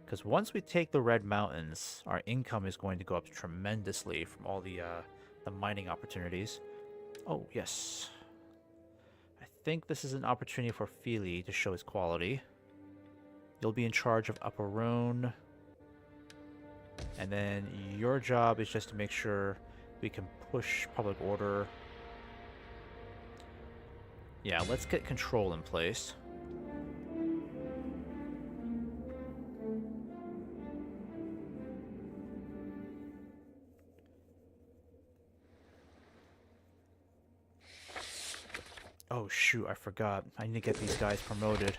Because once we take the Red Mountains, our income is going to go up tremendously from all the mining opportunities. Oh, yes. I think this is an opportunity for Fili to show his quality. You'll be in charge of Upper Rhun. And then your job is just to make sure we can push public order. Yeah, let's get control in place. Oh shoot, I forgot. I need to get these guys promoted.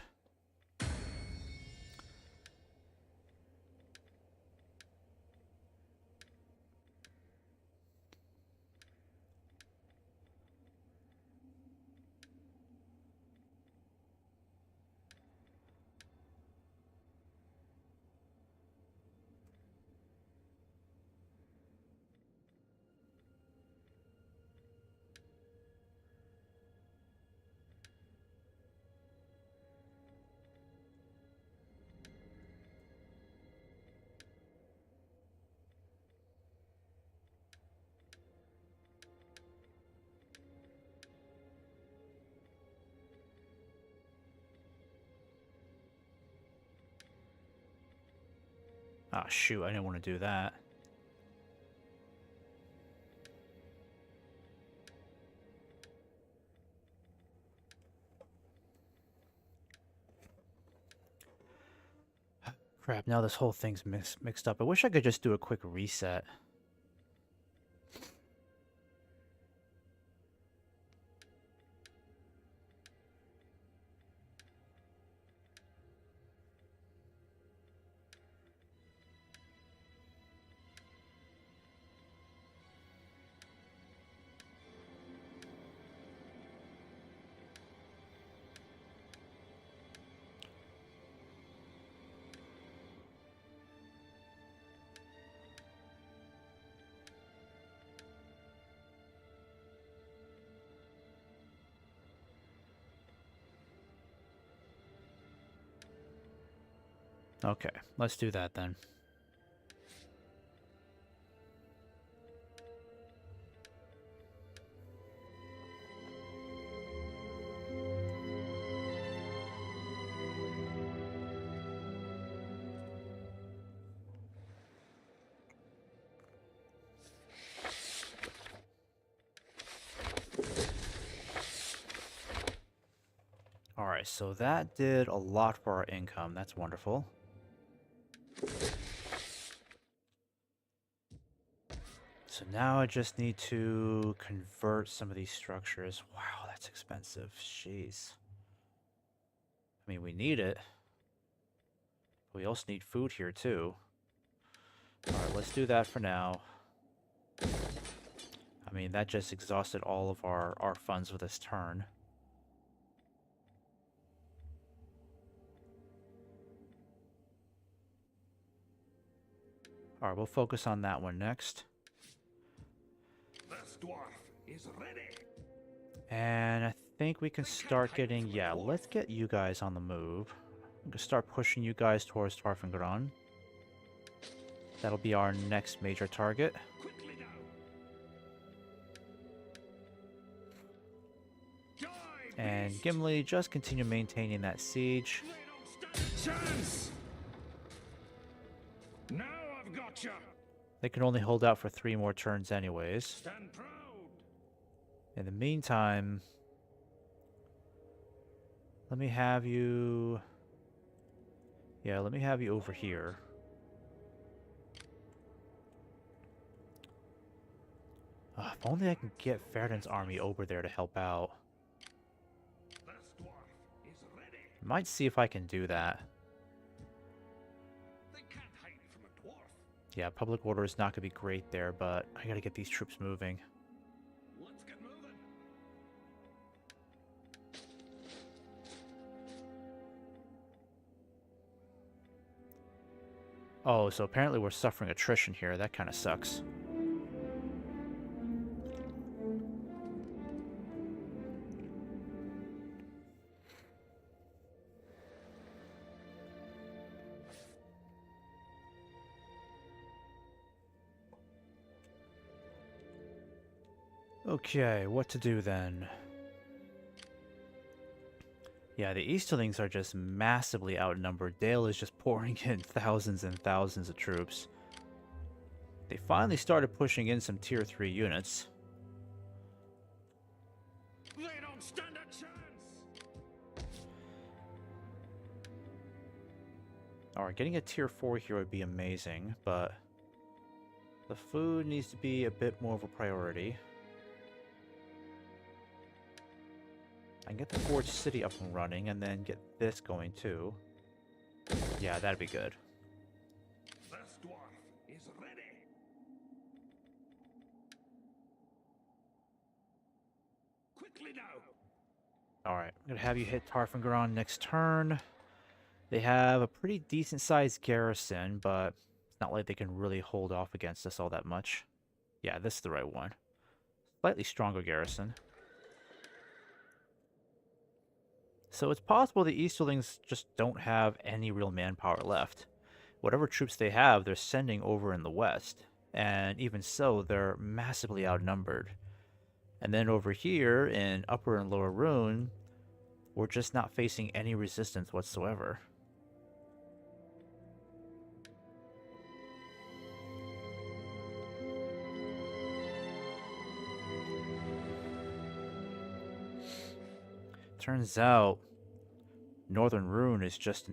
Ah, shoot, I didn't want to do that. Crap, now this whole thing's mixed up. I wish I could just do a quick reset. Okay, let's do that then. Alright, so that did a lot for our income. That's wonderful. So now I just need to convert some of these structures. Wow, that's expensive. Jeez. I mean, we need it. But we also need food here, too. Alright, let's do that for now. I mean, that just exhausted all of our funds for this turn. Alright, we'll focus on that one next. This dwarf is ready. And I think we can start getting... Yeah, let's get you guys on the move. I'm gonna start pushing you guys towards Rhun. That'll be our next major target. Quickly now. Die, And beast. Gimli, just continue maintaining that siege. They don't stand a chance. Now I've got you. They can only hold out for 3 more turns anyways. Stand proud. In the meantime, let me have you... Yeah, let me have you over here. If only I can get Ferdinand's army over there to help out. This dwarf is ready. Might see if I can do that. They can't hide from a dwarf. Yeah, public order is not going to be great there, but I gotta get these troops moving. Let's get moving. Oh, so apparently we're suffering attrition here. That kind of sucks. Okay, what to do then? Yeah, the Easterlings are just massively outnumbered. Dale is just pouring in thousands and thousands of troops. They finally started pushing in some tier 3 units. They don't stand a chance. Alright, getting a tier 4 here would be amazing, but the food needs to be a bit more of a priority. I can get the Forge City up and running, and then get this going too. Yeah, that'd be good. This dwarf is ready. Quickly now. Alright, I'm gonna have you hit Tarfengron next turn. They have a pretty decent sized garrison, but it's not like they can really hold off against us all that much. Yeah, this is the right one. Slightly stronger garrison. So it's possible the Easterlings just don't have any real manpower left. Whatever troops they have, they're sending over in the west. And even so, they're massively outnumbered. And then over here in Upper and Lower Rhun, we're just not facing any resistance whatsoever. Turns out, Northern Rhun is just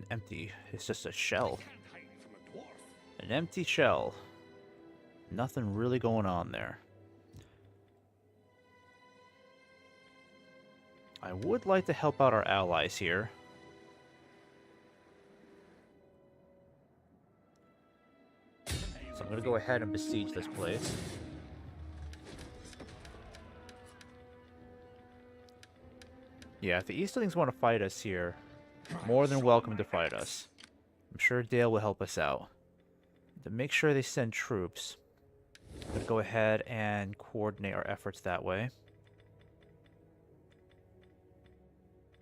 it's just a shell. Can't hide from a dwarf. An empty shell. Nothing really going on there. I would like to help out our allies here. So I'm going to go ahead and besiege this place. Yeah, if the Easterlings want to fight us here, more than welcome to fight us. I'm sure Dale will help us out. To make sure they send troops, I'm going to go ahead and coordinate our efforts that way.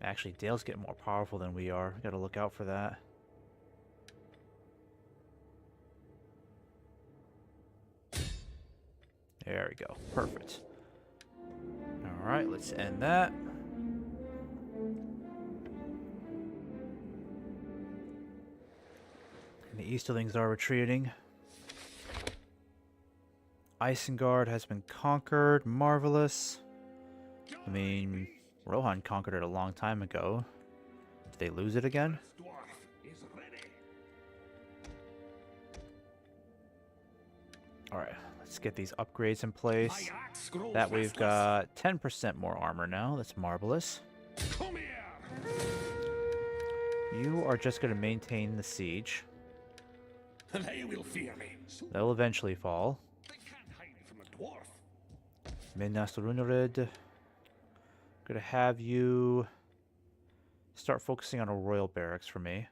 Actually, Dale's getting more powerful than we are. Got to look out for that. There we go. Perfect. Alright, let's end that. And the Easterlings are retreating. Isengard has been conquered. Marvelous. I mean, Rohan conquered it a long time ago. Did they lose it again? Dwarf is ready. Alright, let's get these upgrades in place. My axe grows That we've restless. got 10% more armor now. That's marvelous. Come here. You are just going to maintain the siege. They will fear me. They'll eventually fall. They can't hide from a dwarf. Minas Runerid. Gonna have you start focusing on a royal barracks for me.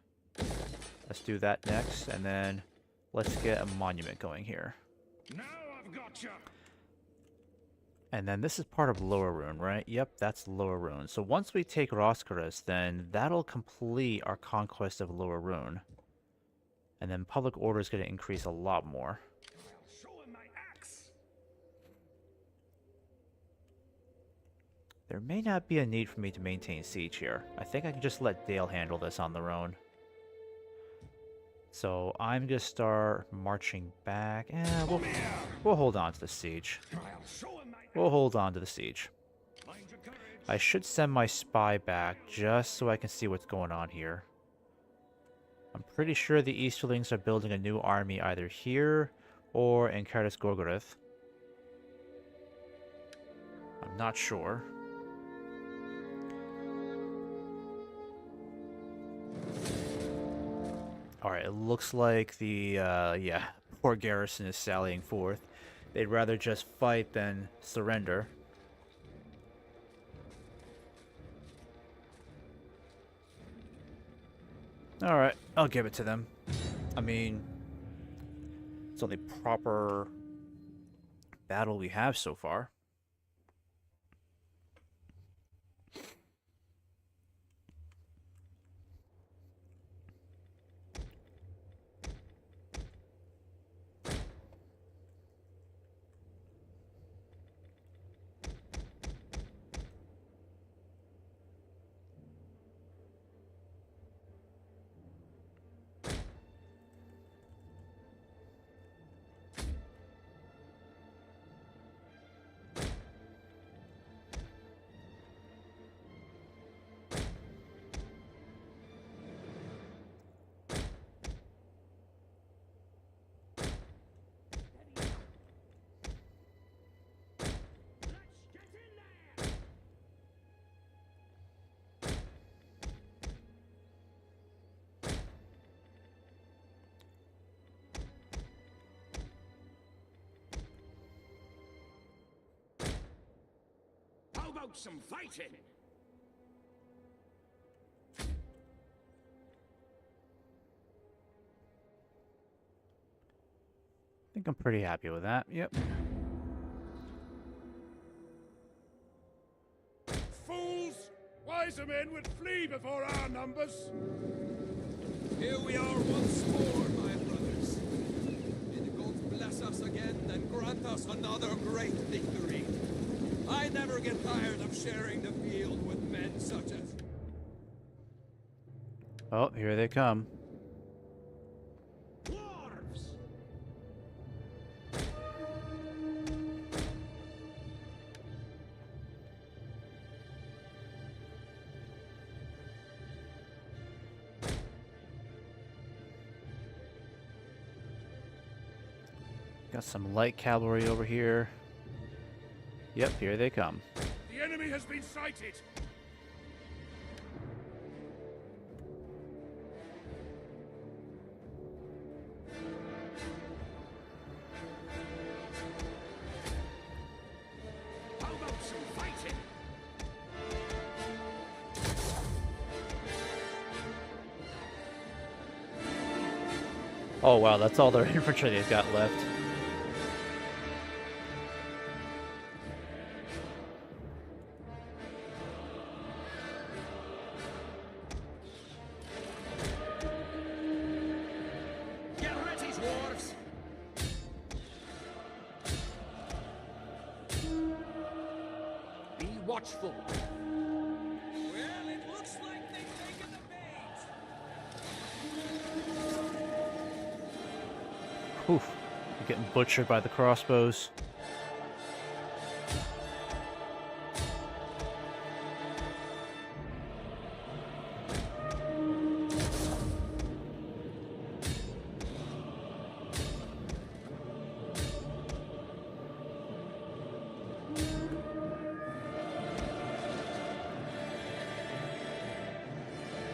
Let's do that next, and then let's get a monument going here. Now I've got you. And then this is part of Lower Rhun, right? Yep, that's Lower Rhun. So once we take Roscaris, then that'll complete our conquest of Lower Rhun. And then public order is going to increase a lot more. I'll show him my axe. There may not be a need for me to maintain siege here. I think I can just let Dale handle this on their own. So I'm going to start marching back. We'll hold on to the siege. I'll show him my axe. We'll hold on to the siege. Mind your courage. I should send my spy back just so I can see what's going on here. I'm pretty sure the Easterlings are building a new army either here or in Karadis Gorgoroth. I'm not sure. Alright, it looks like the, poor garrison is sallying forth. They'd rather just fight than surrender. Alright, I'll give it to them. I mean, it's the only proper battle we have so far. How about some fighting? I think I'm pretty happy with that. Yep. Fools! Wiser men would flee before our numbers. Here we are once more, my brothers. May the gods bless us again and grant us another great victory. I never get tired of sharing the field with men such as... Oh, here they come. Dwarves! Got some light cavalry over here. Yep, here they come. The enemy has been sighted. How about some fighting? Oh wow, that's all their infantry they've got left. Get ready, dwarves! watchful. Well, it looks like they've taken the bait. Oof. You're getting butchered by the crossbows.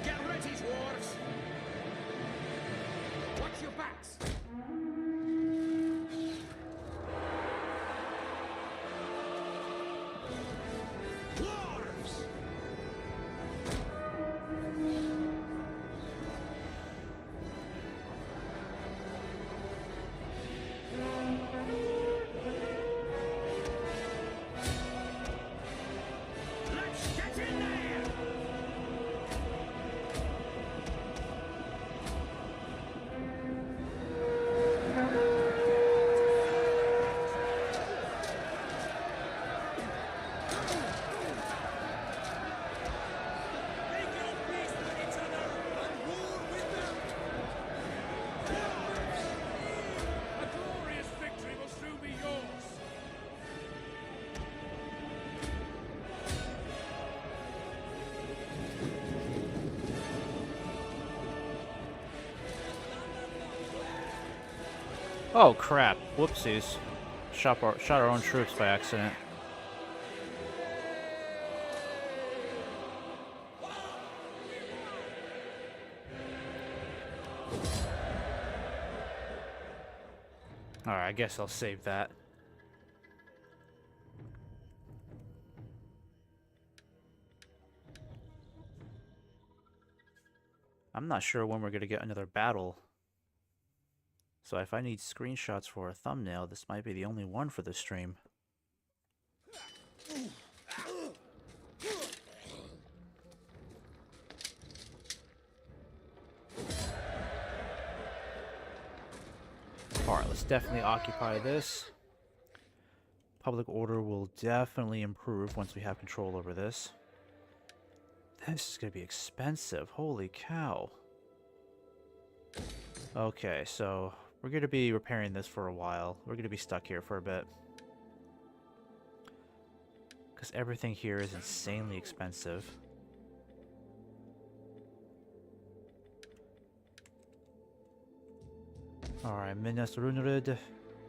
Get ready, dwarves! Watch your backs! Dwarves! Let's get in there! Make your peace with each other and war with them! A glorious victory will soon be yours. Oh crap! Whoopsies. Shot our own troops by accident. Alright, I guess I'll save that. I'm not sure when we're going to get another battle. So if I need screenshots for a thumbnail, this might be the only one for this stream. Alright, let's definitely occupy this. Public order will definitely improve once we have control over this. This is going to be expensive. Holy cow. Okay, so we're going to be repairing this for a while. We're going to be stuck here for a bit. Because everything here is insanely expensive. Alright, Minas Runrid.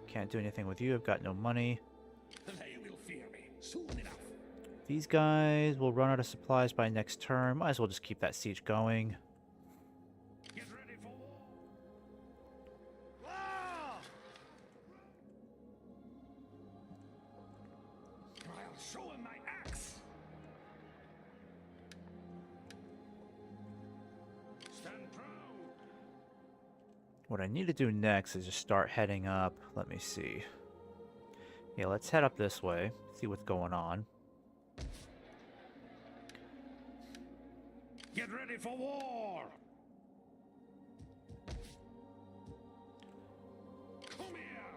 Can't do anything with you. I've got no money. They will fear me soon enough. These guys will run out of supplies by next turn. Might as well just keep that siege going. Get ready for war. Ah! I'll show him my axe. Stand proud. What I need to do next is just start heading up. Let me see. Yeah, let's head up this way. See what's going on. Get ready for war. Come here.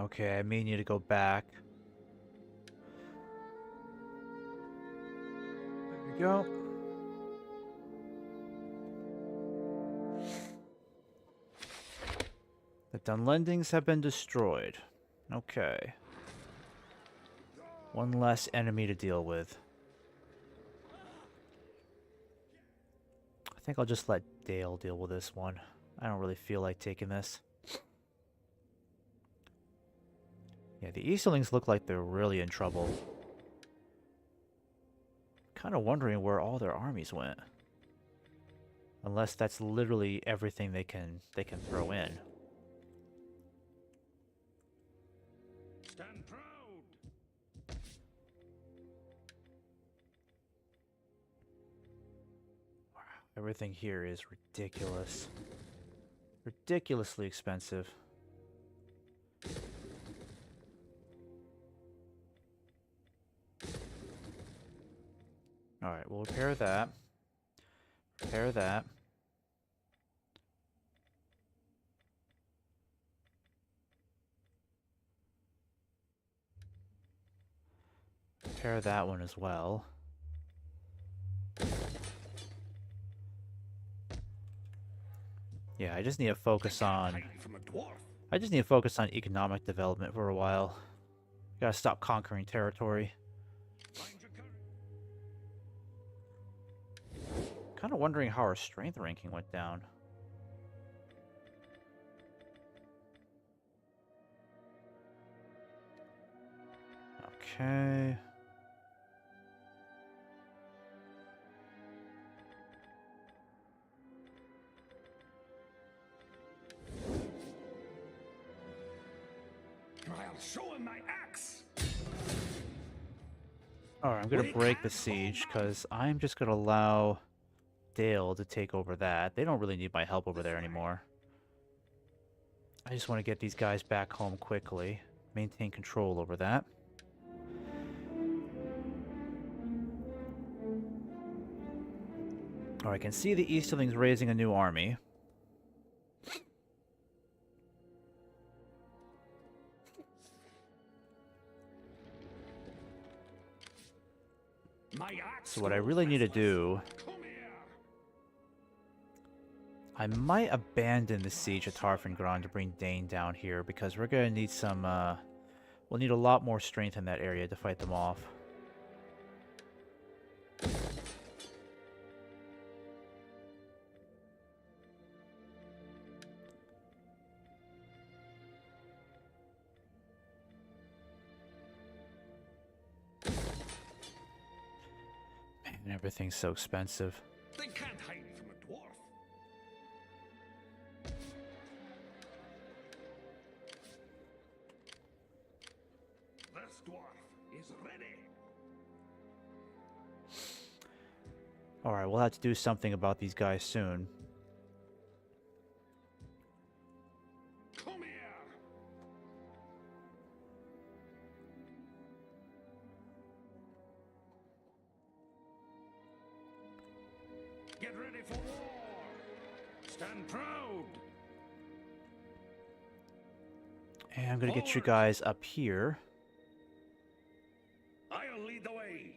Okay, I may need to go back. There we go. The Dunlendings have been destroyed. Okay. One less enemy to deal with. I think I'll just let Dale deal with this one. I don't really feel like taking this. Yeah, the Easterlings look like they're really in trouble. Kind of wondering where all their armies went. Unless that's literally everything they can throw in. Stand proud. Everything here is ridiculous. Ridiculously expensive. Alright, we'll repair that. Repair that. Repair that one as well. Yeah, I just need to focus on... Hide from a dwarf. I just need to focus on economic development for a while. Gotta stop conquering territory. Find your courage. Kind of wondering how our strength ranking went down. Okay. I'll show him my axe. Alright, I'm gonna break the siege, because I'm just gonna allow Dale to take over that. They don't really need my help over there anymore. I just want to get these guys back home quickly. Maintain control over that. Alright, I can see the Easterlings raising a new army. My axe. So what I really need to do... Come here. I might abandon the siege of Tarfengron to bring Dane down here, because we're gonna need some, we'll need a lot more strength in that area to fight them off. Man, everything's so expensive. They can't hide from a dwarf. This dwarf is ready. Alright, we'll have to do something about these guys soon. Come here. Get ready for war. Stand proud. And I'm gonna get you guys up here. I'll lead the way.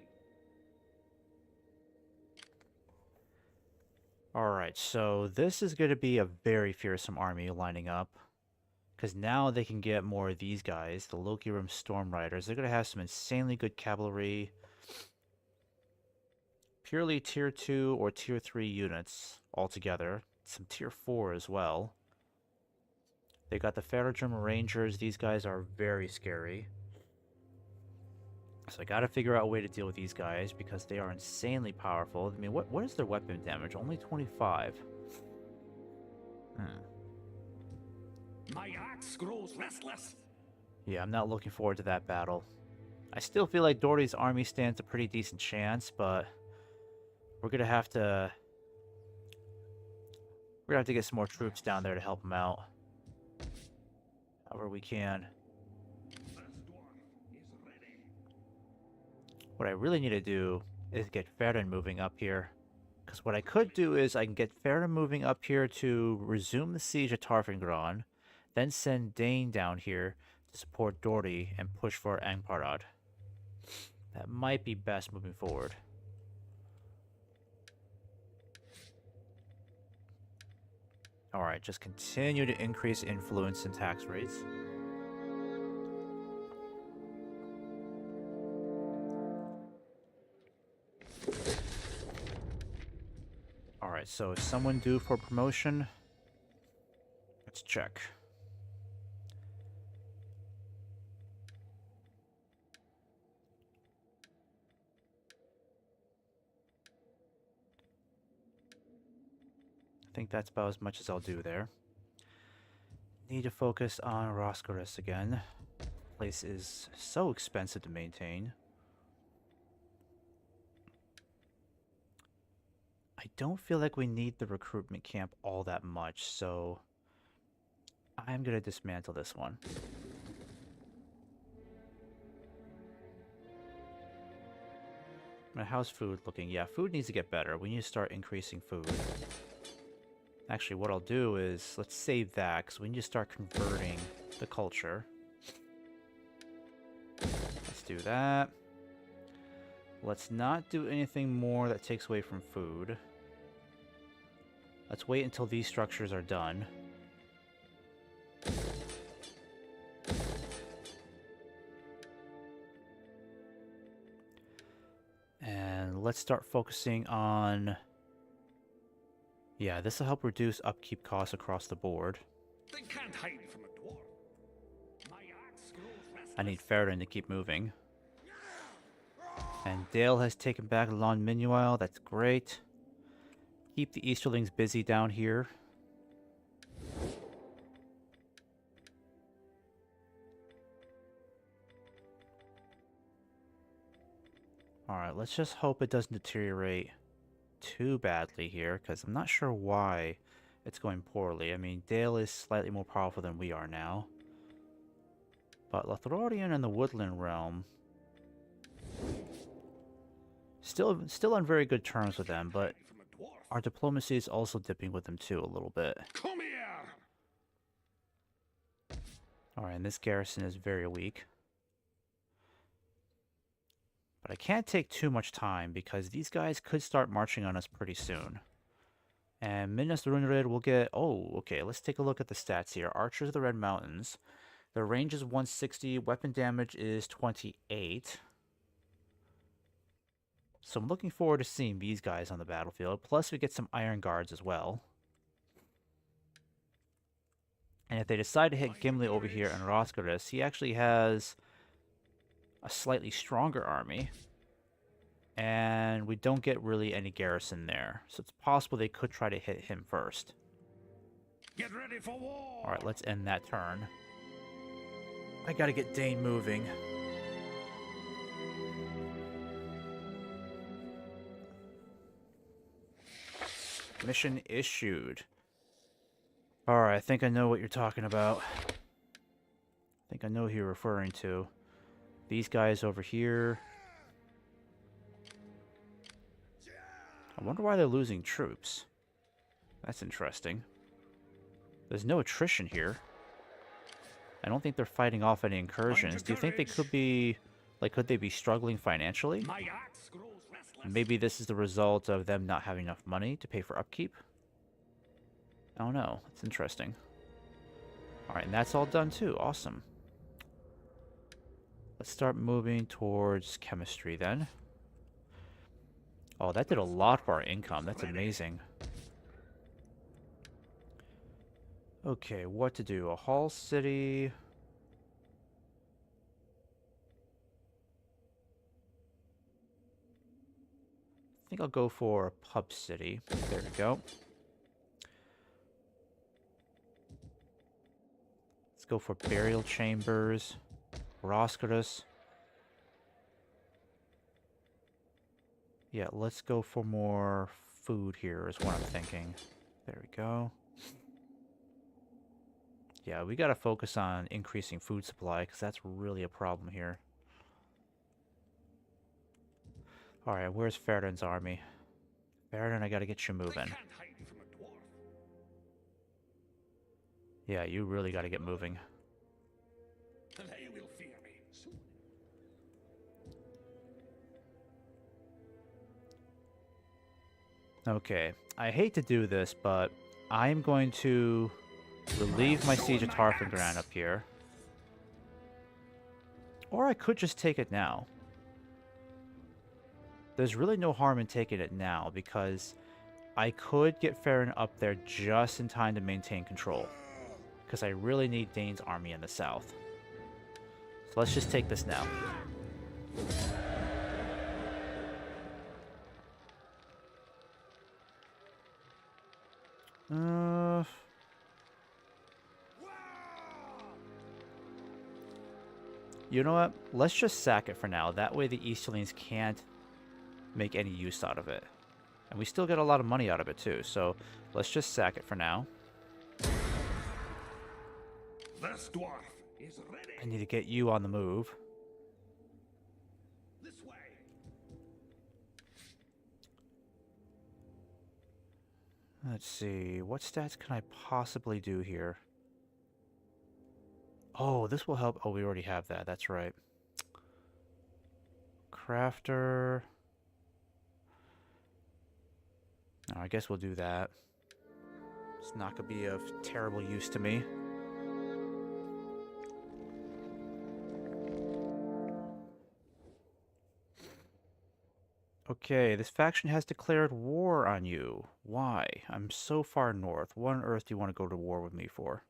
Alright, so this is going to be a very fearsome army lining up. Because now they can get more of these guys, the Loki-Rim Storm Riders. They're going to have some insanely good cavalry. Purely tier 2 or tier 3 units altogether. Some tier 4 as well. They got the Faradrim Rangers. These guys are very scary. So I gotta figure out a way to deal with these guys because they are insanely powerful. I mean, what is their weapon damage? Only 25. My axe grows restless. Yeah, I'm not looking forward to that battle. I still feel like Doherty's army stands a pretty decent chance, but we're gonna have to get some more troops down there to help them out. However we can. What I really need to do is get Farron moving up here. Because what I could do is I can get Farron moving up here to resume the siege of Tarfengron, then send Dane down here to support Doherty and push for Angparad. That might be best moving forward. Alright, just continue to increase influence and tax rates. Alright, so is someone due for promotion? Let's check. I think that's about as much as I'll do there. Need to focus on Roscaris again. Place is so expensive to maintain. I don't feel like we need the recruitment camp all that much, so I'm gonna dismantle this one. How's food looking? Yeah, food needs to get better. We need to start increasing food. Actually, what I'll do is, let's save that, because we need to start converting the culture. Let's do that. Let's not do anything more that takes away from food. Let's wait until these structures are done. And let's start focusing on... Yeah, this will help reduce upkeep costs across the board. They can't hide from a dwarf. My axe grows restless. I need Faradin to keep moving. And Dale has taken back Lon Minuel. That's great. Keep the Easterlings busy down here. Alright, let's just hope it doesn't deteriorate too badly here, because I'm not sure why it's going poorly. I mean, Dale is slightly more powerful than we are now. But Lothlorien and the Woodland Realm... Still on very good terms with them, but our diplomacy is also dipping with them too a little bit. Come here! Alright, and this garrison is very weak. But I can't take too much time because these guys could start marching on us pretty soon. And Minas Runrid will get... Oh, okay, let's take a look at the stats here. Archers of the Red Mountains. Their range is 160, weapon damage is 28. So I'm looking forward to seeing these guys on the battlefield. Plus we get some Iron Guards as well. And if they decide to hit Gimli over here and Roscaris, he actually has a slightly stronger army. And we don't get really any garrison there. So it's possible they could try to hit him first. Get ready for war! Alright, let's end that turn. I gotta get Dane moving. Mission issued. Alright, I think I know what you're talking about. I think I know who you're referring to. These guys over here. I wonder why they're losing troops. That's interesting. There's no attrition here. I don't think they're fighting off any incursions. Do you think they could be... Like, could they be struggling financially? My axe grows restless. Maybe this is the result of them not having enough money to pay for upkeep? I don't know. That's interesting. Alright, and that's all done too. Awesome. Let's start moving towards chemistry then. Oh, that did a lot for our income. That's amazing. Okay, what to do? A hall city... I think I'll go for a pub city. There we go. Let's go for burial chambers. Roscaris. Yeah, let's go for more food here is what I'm thinking. There we go. Yeah, we gotta focus on increasing food supply because that's really a problem here. Alright, where's Faradin's army? Faradin, I gotta get you moving. They can't hide from a dwarf. Yeah, you really gotta get moving. They will fear me soon. Okay, I hate to do this, but I'm going to relieve my siege of Tarfengran up here. Or I could just take it now. There's really no harm in taking it now, because I could get Faradin up there just in time to maintain control. Because I really need Dane's army in the south. So let's just take this now. You know what? Let's just sack it for now. That way the Easterlings can't make any use out of it. And we still get a lot of money out of it too. So let's just sack it for now. This dwarf is ready. I need to get you on the move. This way. Let's see. What stats can I possibly do here? Oh, this will help. Oh, we already have that. That's right. crafter. Oh, I guess we'll do that. It's not going to be of terrible use to me. Okay, this faction has declared war on you. Why? I'm so far north. What on earth do you want to go to war with me for?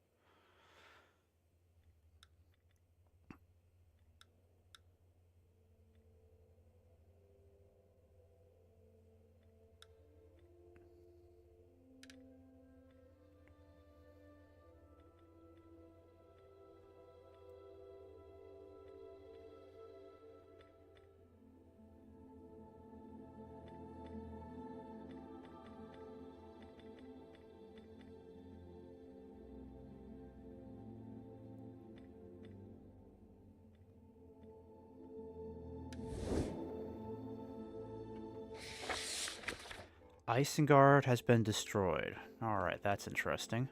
Isengard has been destroyed. Alright, that's interesting.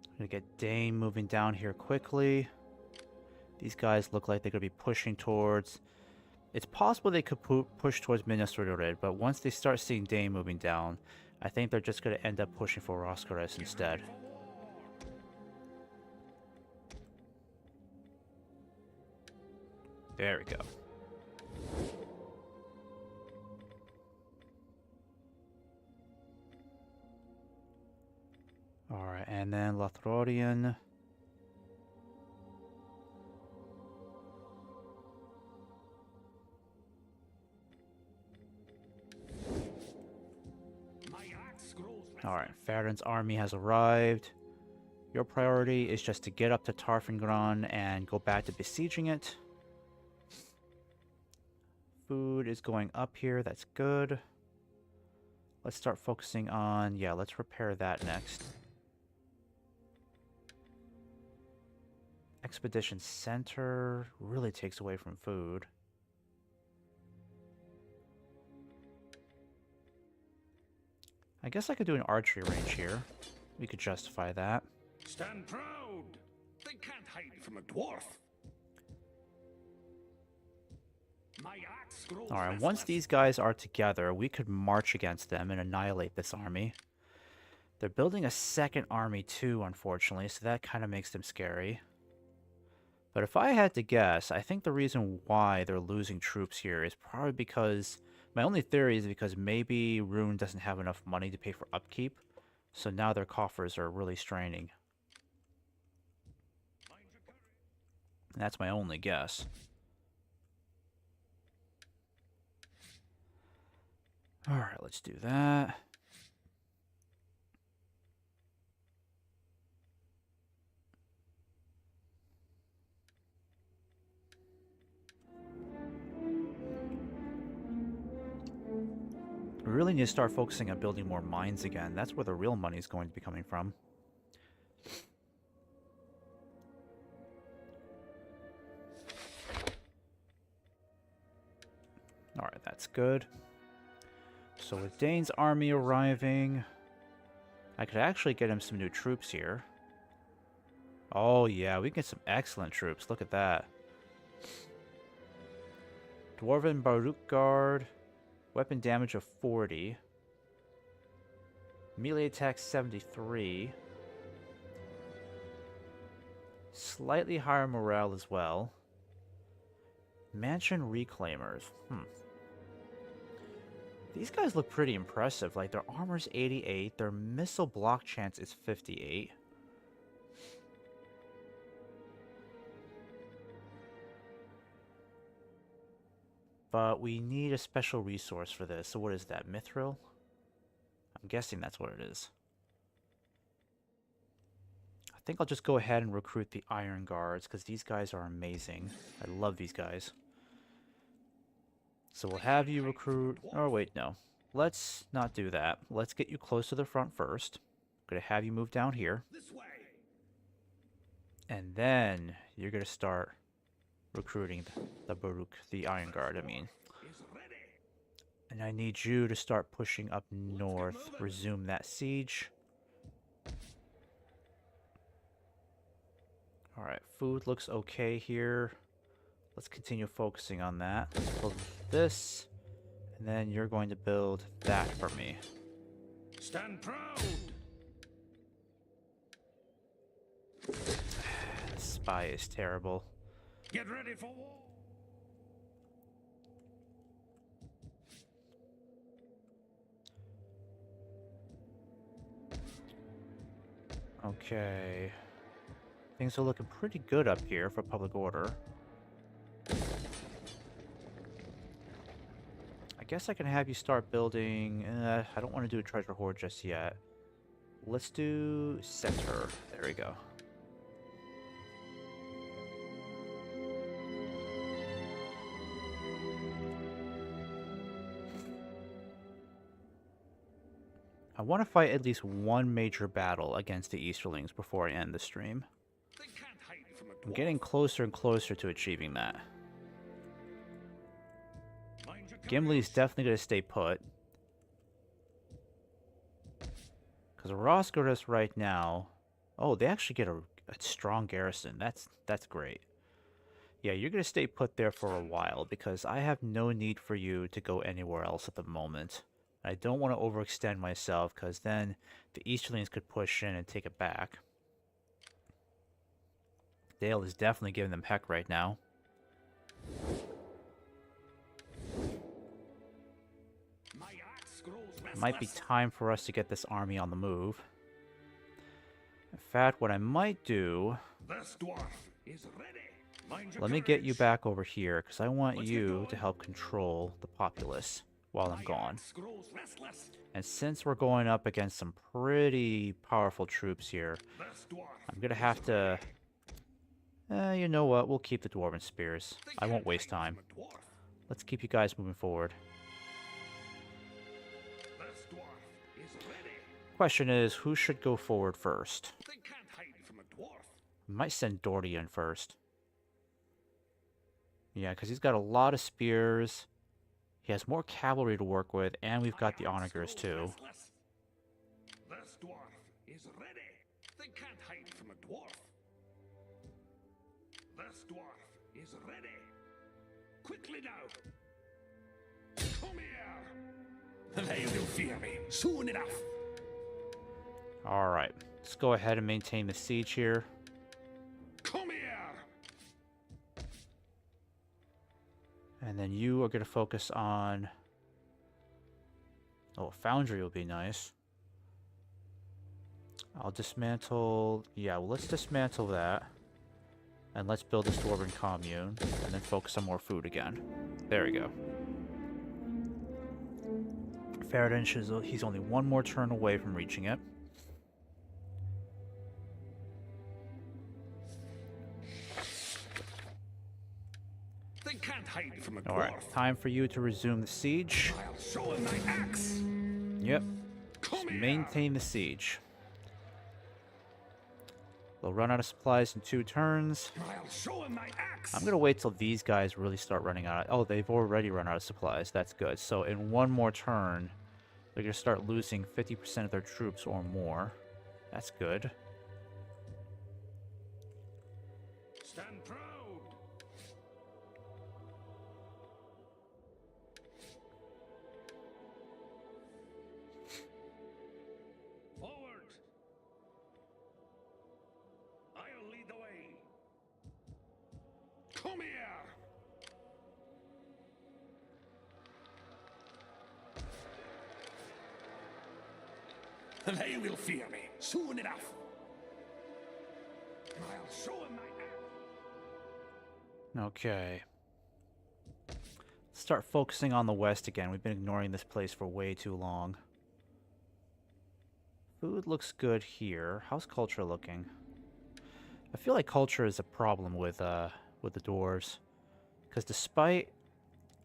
I'm gonna get Dane moving down here quickly. These guys look like they're gonna be pushing towards... It's possible they could push towards Minas Tirith, but once they start seeing Dane moving down, I think they're just gonna end up pushing for Roscaris instead. There we go. Alright, and then Lothlorien. Alright, Farin's army has arrived. Your priority is just to get up to Tarfengron and go back to besieging it. Food is going up here, that's good. Let's start focusing on, yeah, let's repair that next. Expedition Center really takes away from food. I guess I could do an archery range here. We could justify that. Stand proud. They can't hide from a dwarf. My axe grows Alright, less once less. these guys are together, we could march against them and annihilate this army. They're building a second army too, unfortunately, so that kind of makes them scary. But if I had to guess, I think the reason why they're losing troops here is probably because... My only theory is because maybe Rhun doesn't have enough money to pay for upkeep, so now their coffers are really straining. That's my only guess. Alright, let's do that. We really need to start focusing on building more mines again. That's where the real money is going to be coming from. Alright, that's good. So with Dane's army arriving, I could actually get him some new troops here. Oh yeah, we can get some excellent troops. Look at that. Dwarven Baruch Guard. Weapon damage of 40. Melee attack 73. Slightly higher morale as well. Mansion Reclaimers. These guys look pretty impressive. Like, their armor's 88. Their missile block chance is 58. But we need a special resource for this. So what is that? Mithril? I'm guessing that's what it is. I think I'll just go ahead and recruit the Iron Guards, because these guys are amazing. I love these guys. So we'll have you recruit... Oh, wait, no. Let's not do that. Let's get you close to the front first. I'm going to have you move down here. This way. And then you're going to start recruiting the Baruch, the Iron Guard, I mean. Is ready. And I need you to start pushing up north. Resume that siege. Alright, food looks okay here. Let's continue focusing on that. Let's build this. And then you're going to build that for me. Stand proud. Spy is terrible. Get ready for war. Okay. Things are looking pretty good up here for public order. I guess I can have you start building... I don't want to do a treasure hoard just yet. Let's do center. There we go. I want to fight at least one major battle against the Easterlings before I end the stream. They can't hide from a dwarf. I'm getting closer and closer to achieving that. Mind your Gimli's courage. definitely going to stay put. Because Rosgardus right now... Oh, they actually get a strong garrison. That's great. Yeah, you're going to stay put there for a while because I have no need for you to go anywhere else at the moment. I don't want to overextend myself because then the Easterlings could push in and take it back. Dale is definitely giving them heck right now. My axe grows It might be restless. time for us to get this army on the move. In fact, what I might do... This dwarf is ready. Mind your Let me get you courage. back over here because I want Let's get you going. to help control the populace while I'm My gone. axe grows restless. And since we're going up against some pretty powerful troops here, This dwarf I'm gonna is have to... ready. you know what? We'll keep the Dwarven Spears. They I won't can't waste hide time. from a dwarf. Let's keep you guys moving forward. This dwarf is ready. Question is, who should go forward first? They can't hide from a dwarf. I might send Doherty in first. Yeah, because he's got a lot of spears. He has more cavalry to work with, and we've got the My axe onagers grows too. restless. This dwarf is ready. They can't hide from a dwarf. This dwarf is ready. Quickly now. Come here. They will fear me soon enough. Alright, let's go ahead and maintain the siege here. Come here. And then you are going to focus on... Oh, foundry will be nice. I'll dismantle... Yeah, well, let's dismantle that. And let's build this Dwarven commune. And then focus on more food again. There we go. Faradin, he's only one more turn away from reaching it. They can't hide from a dwarf. Alright, time for you to resume the siege. I'll show him my axe. Yep. Come Just here. maintain the siege. They'll run out of supplies in 2 turns. I'll show him my axe. I'm gonna wait till these guys really start running out. Oh, they've already run out of supplies. That's good. So in one more turn, they're gonna start losing 50% of their troops or more. That's good. Stand proud. Forward. I'll lead the way. Come here. They will fear me soon enough. I'll show him my axe. Okay. Start focusing on the west again. We've been ignoring this place for way too long. Food looks good here. How's culture looking? I feel like culture is a problem with the dwarves. Because despite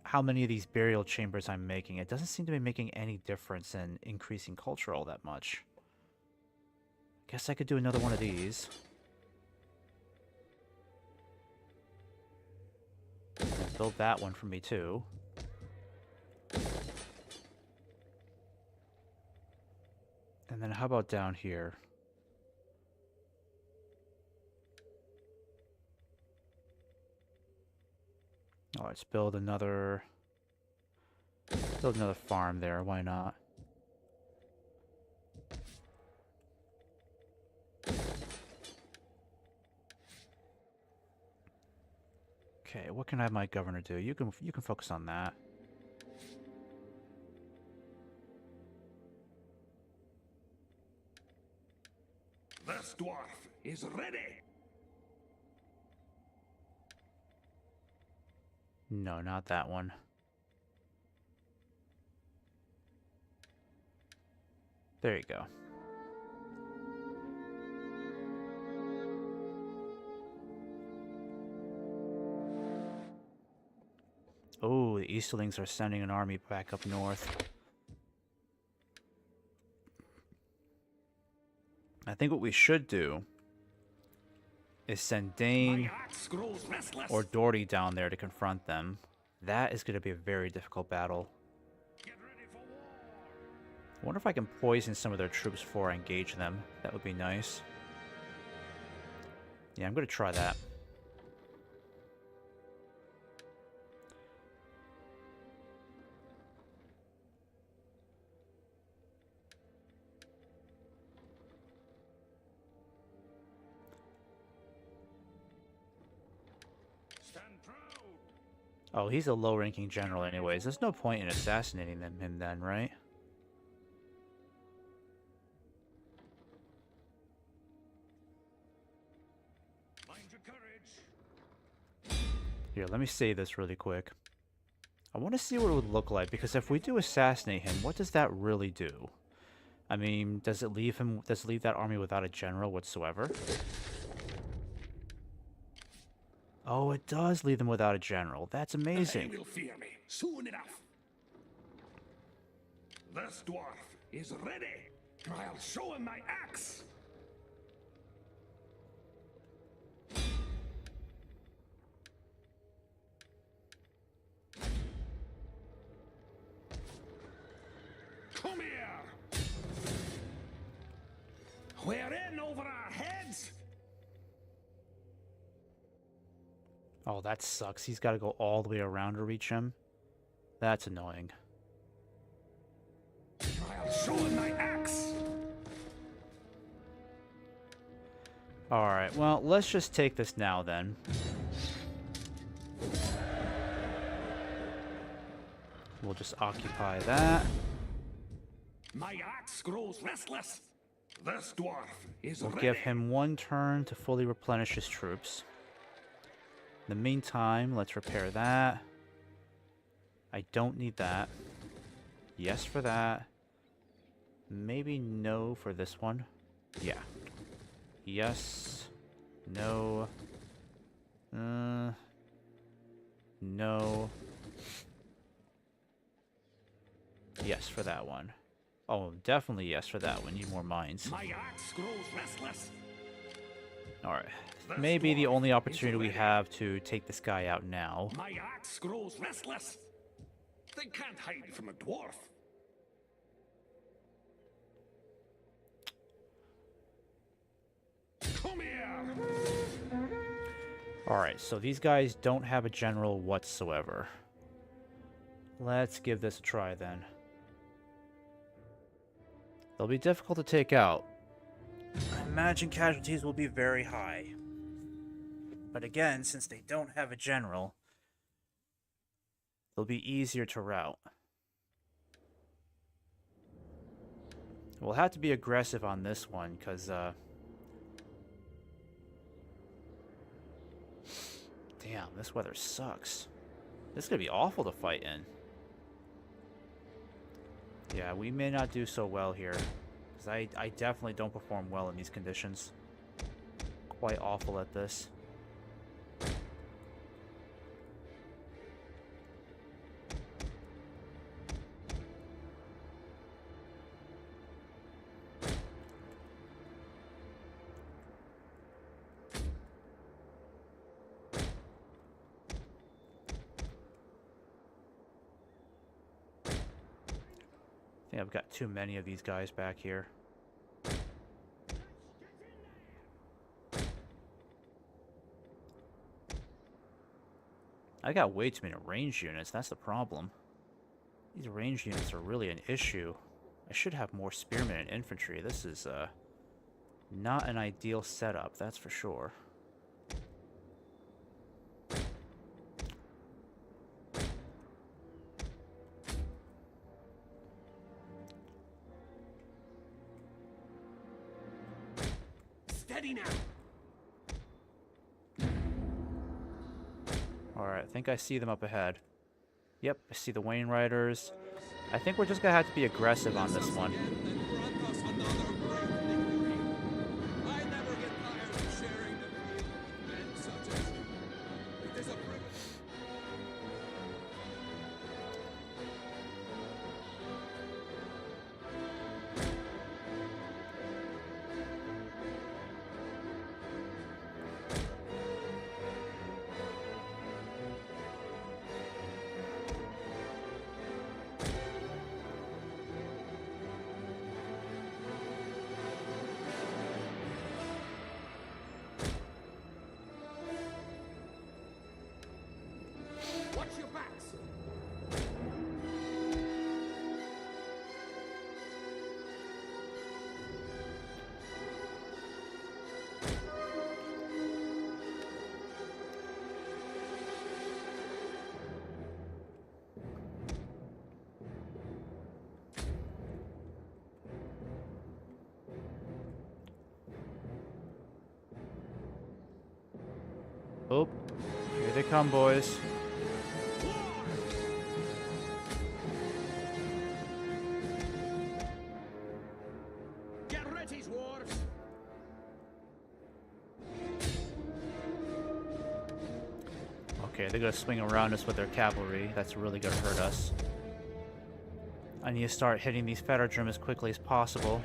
how many of these burial chambers I'm making, it doesn't seem to be making any difference in increasing culture all that much. Guess I could do another one of these. And build that one for me too. And then how about down here? Oh, let's build another farm there. Why not? Okay, what can I have my governor do? You can focus on that. This dwarf is ready. No, not that one. There you go. Oh, the Easterlings are sending an army back up north. I think what we should do is send Dane My axe grows restless. or Doherty down there to confront them. That is going to be a very difficult battle. Get ready for war. I wonder if I can poison some of their troops before I engage them. That would be nice. Yeah, I'm going to try that. Stand proud. Oh, he's a low-ranking general anyways. There's no point in assassinating him then, right? Mind your courage. Here, let me say this really quick. I want to see what it would look like, because if we do assassinate him, what does that really do? I mean, does it leave that army without a general whatsoever? Oh, it does leave them without a general. That's amazing. They will fear me soon enough. This dwarf is ready. I'll show him my axe. Come here. We're in over our heads. Oh, that sucks. He's got to go all the way around to reach him. That's annoying. I'll show him my axe. Alright, well, let's just take this now then. We'll just occupy that. My axe grows restless. This dwarf is We'll ready. give him one turn to fully replenish his troops. In the meantime, let's repair that. I don't need that. Yes for that. Maybe no for this one. Yeah. Yes. No. No. Yes for that one. Oh, definitely yes for that one. Need more mines. My axe grows restless. Alright. Maybe the only opportunity we have to take this guy out now. My axe grows restless. They can't hide from a dwarf. Come here. Alright, so these guys don't have a general whatsoever. Let's give this a try then. They'll be difficult to take out. I imagine casualties will be very high. But again, since they don't have a general, they'll be easier to rout. We'll have to be aggressive on this one, because, damn, this weather sucks. This is going to be awful to fight in. Yeah, we may not do so well here. Because I definitely don't perform well in these conditions. Quite awful at this. I think I've got too many of these guys back here. I got way too many range units, that's the problem. These range units are really an issue. I should have more spearmen and infantry. This is not an ideal setup, that's for sure. Steady now. Alright, I think I see them up ahead. Yep, I see the Wayne Riders. I think we're just gonna have to be aggressive on this one. Watch your backs. Oh, here they come, boys. Get ready, dwarves. Okay, they're gonna swing around us with their cavalry. That's really gonna hurt us. I need to start hitting these Fettertrim as quickly as possible.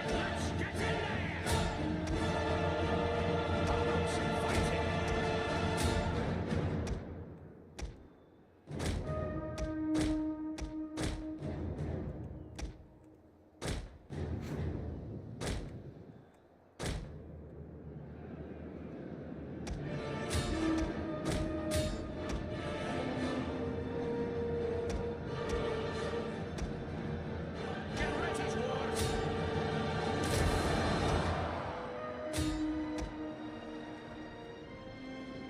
Let's get in there. How about some fighting? Get ready, dwarves.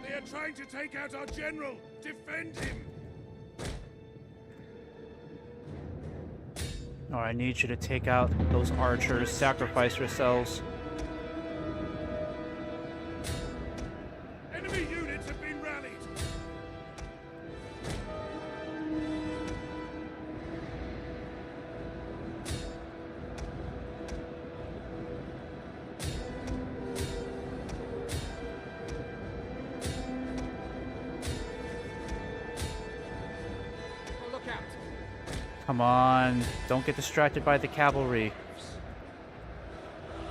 They are trying to take out our general. Defend him. Alright, I need you to take out those archers. Sacrifice yourselves. Enemy units have been rallied. Oh, look out. Come on, don't get distracted by the cavalry.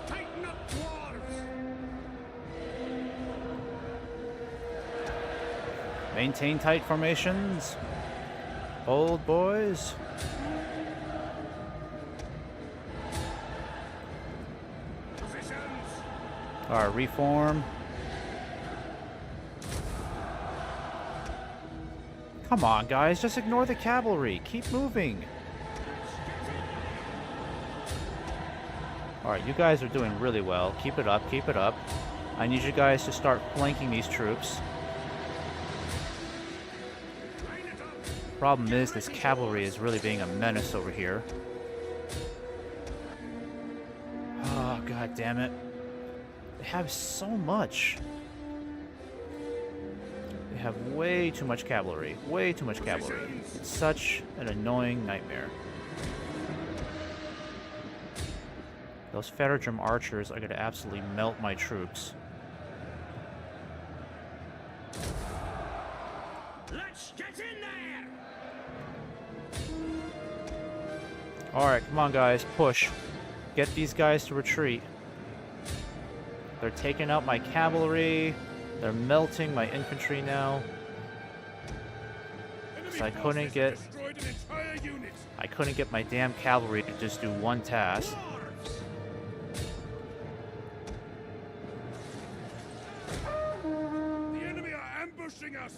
Tighten up, dwarves. Maintain tight formations. Hold, boys. Positions. Alright, reform. Come on, guys, just ignore the cavalry. Keep moving. Alright, you guys are doing really well. Keep it up, keep it up. I need you guys to start flanking these troops. Line it up. Problem is, this cavalry is really being a menace over here. Oh, god damn it. They have so much. They have way too much cavalry. Way too much cavalry. It's such an annoying nightmare. Those Fettertrim archers are going to absolutely melt my troops. Let's get in there. Alright, come on guys, push. Get these guys to retreat. They're taking out my cavalry. They're melting my infantry now. Because I couldn't get... I couldn't get my damn cavalry to just do one task. The enemy are ambushing us!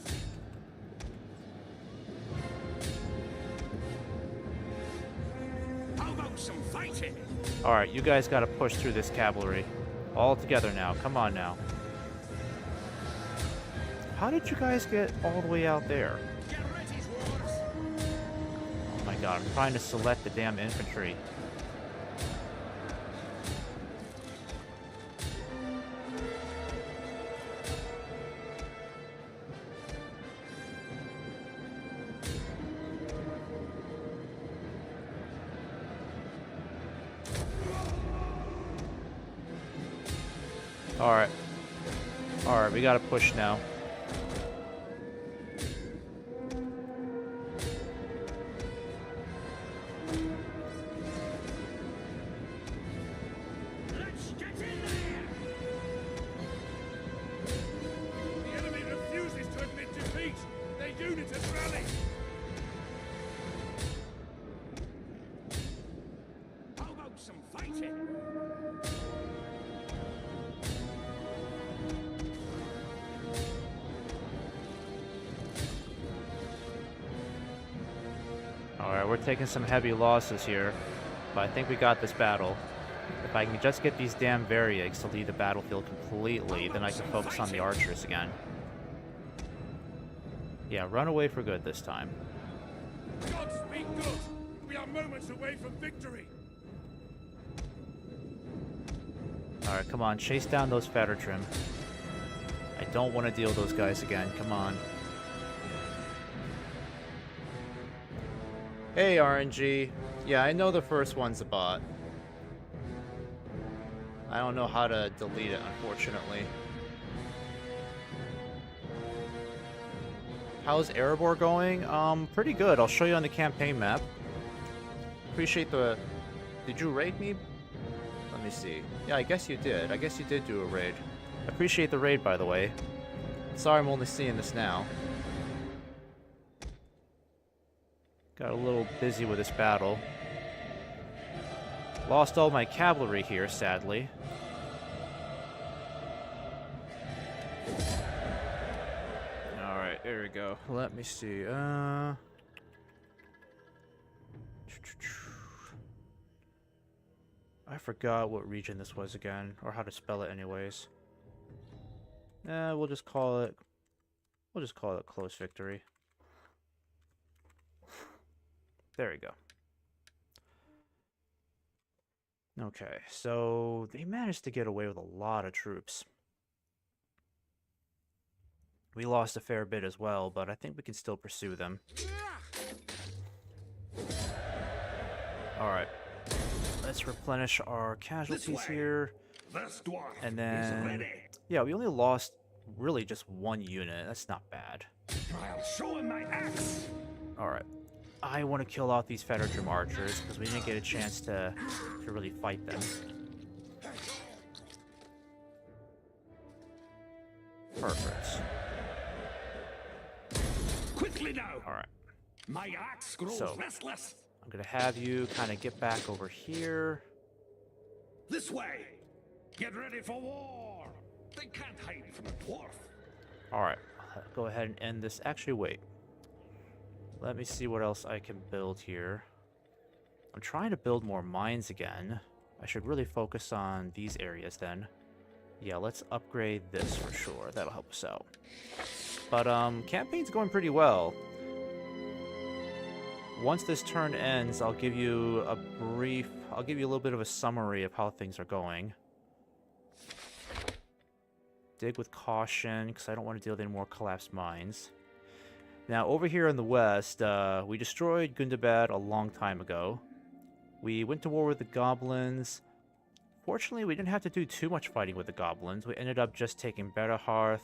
How about some fighting? Alright, you guys gotta push through this cavalry. All together now. Come on now. How did you guys get all the way out there? Get ready, dwarves! Oh my god, I'm trying to select the damn infantry. Alright. Alright, we gotta push now. Let's get in there! The enemy refuses to admit defeat! Their unit has rallied! How about some fighting? Alright, we're taking some heavy losses here, but I think we got this battle. If I can just get these damn Variags to leave the battlefield completely, then I can focus on the archers again. Yeah, run away for good this time. Godspeed good! We are moments away from victory! Alright, come on, chase down those Fettertrim. I don't want to deal with those guys again, come on. Hey, RNG. Yeah, I know the first one's a bot. I don't know how to delete it, unfortunately. How's Erebor going? Pretty good. I'll show you on the campaign map. Appreciate the... Did you raid me? Let me see. Yeah, I guess you did. I guess you did do a raid. Appreciate the raid, by the way. Sorry I'm only seeing this now. Got a little busy with this battle. Lost all my cavalry here, sadly. Alright, there we go. Let me see. I forgot what region this was again, or how to spell it anyways. We'll just call it close victory. There we go. Okay, so they managed to get away with a lot of troops. We lost a fair bit as well, but I think we can still pursue them. Alright. Let's replenish our casualties here. And then... Yeah, we only lost really just one unit. That's not bad. I'll show him my axe! Alright. I want to kill off these Fettertrim archers, because we didn't get a chance to really fight them. Perfect. Quickly now! Alright. My axe grows restless! I'm going to have you kind of get back over here. This way! Get ready for war! They can't hide from a dwarf! Alright. Go ahead and end this. Actually, wait. Let me see what else I can build here. I'm trying to build more mines again. I should really focus on these areas then. Yeah, let's upgrade this for sure. That'll help us out. But, campaign's going pretty well. Once this turn ends, I'll give you a little bit of a summary of how things are going. Dig with caution, because I don't want to deal with any more collapsed mines. Now, over here in the west, we destroyed Gundabad a long time ago. We went to war with the goblins. Fortunately, we didn't have to do too much fighting with the goblins. We ended up just taking Betterhearth,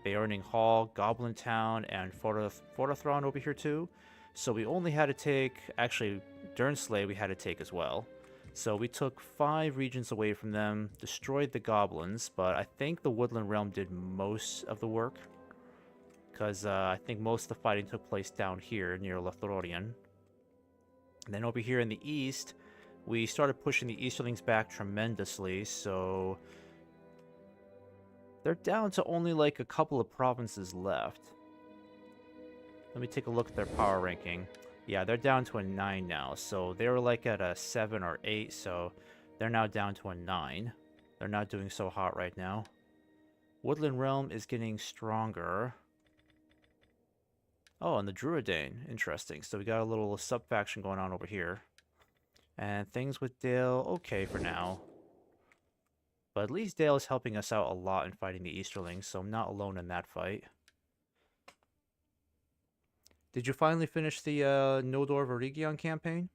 Beorning Hall, Goblin Town, and Fordothron over here too. So we only had to take... Actually, Durnsley we had to take as well. So we took 5 regions away from them, destroyed the goblins, but I think the Woodland Realm did most of the work. Because I think most of the fighting took place down here near Lothlorien. And then over here in the east, we started pushing the Easterlings back tremendously, so they're down to only like a couple of provinces left. Let me take a look at their power ranking. Yeah, they're down to a 9 now, so they were like at a 7 or 8, so they're now down to a 9. They're not doing so hot right now. Woodland Realm is getting stronger. Oh, and the Druidane. Interesting. So we got a little sub-faction going on over here. And things with Dale, okay for now. But at least Dale is helping us out a lot in fighting the Easterlings, so I'm not alone in that fight. Did you finally finish the Noldor Varegion campaign?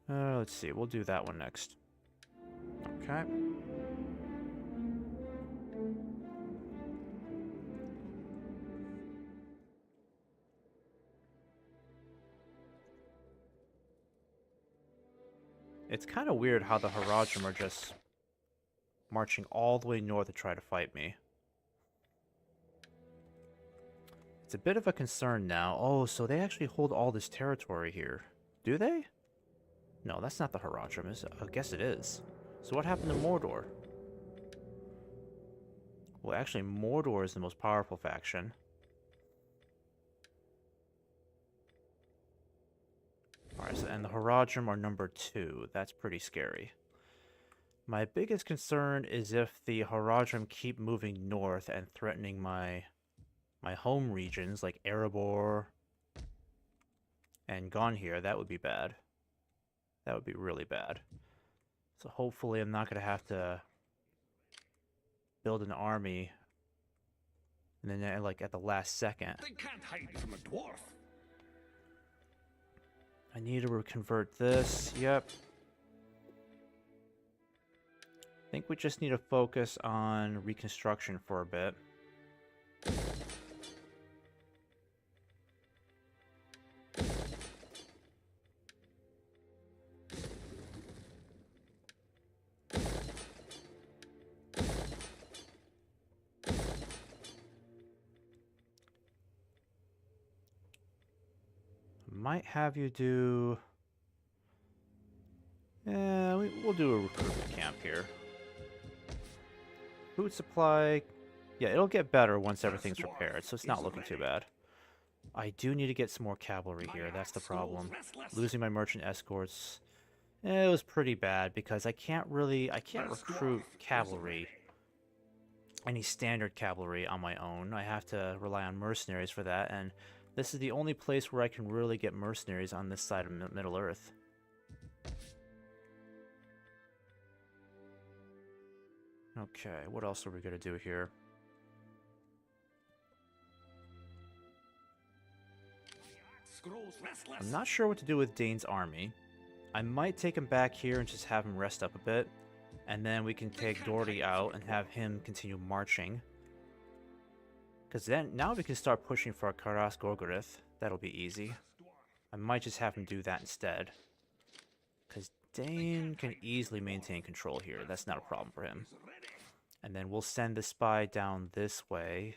Let's see, we'll do that one next. Okay. It's kind of weird how the Haradrim are just marching all the way north to try to fight me. It's a bit of a concern now. Oh, so they actually hold all this territory here. Do they? No, that's not the Haradrim, is it? I guess it is. So what happened to Mordor? Well, actually, Mordor is the most powerful faction. Alright, so, and the Haradrim are number 2. That's pretty scary. My biggest concern is if the Haradrim keep moving north and threatening my home regions, like Erebor and Gonhir. That would be bad. That would be really bad. So hopefully I'm not going to have to build an army and then like at the last second. They can't hide from a dwarf. I need to convert this. Yep. I think we just need to focus on reconstruction for a bit. Might have you do... Yeah, we'll do a recruitment camp here. Food supply... Yeah, it'll get better once everything's repaired, so it's not looking too bad. I do need to get some more cavalry here, that's the problem. Losing my merchant escorts... it was pretty bad, because I can't recruit cavalry. Any standard cavalry on my own. I have to rely on mercenaries for that, and this is the only place where I can really get mercenaries on this side of Middle-earth. Okay, what else are we going to do here? I'm not sure what to do with Dane's army. I might take him back here and just have him rest up a bit. And then we can take Doherty out and have him continue marching. Because then, now we can start pushing for Karas Gorgorith. That'll be easy. I might just have him do that instead. Because Dane can easily maintain control here. That's not a problem for him. And then we'll send the spy down this way.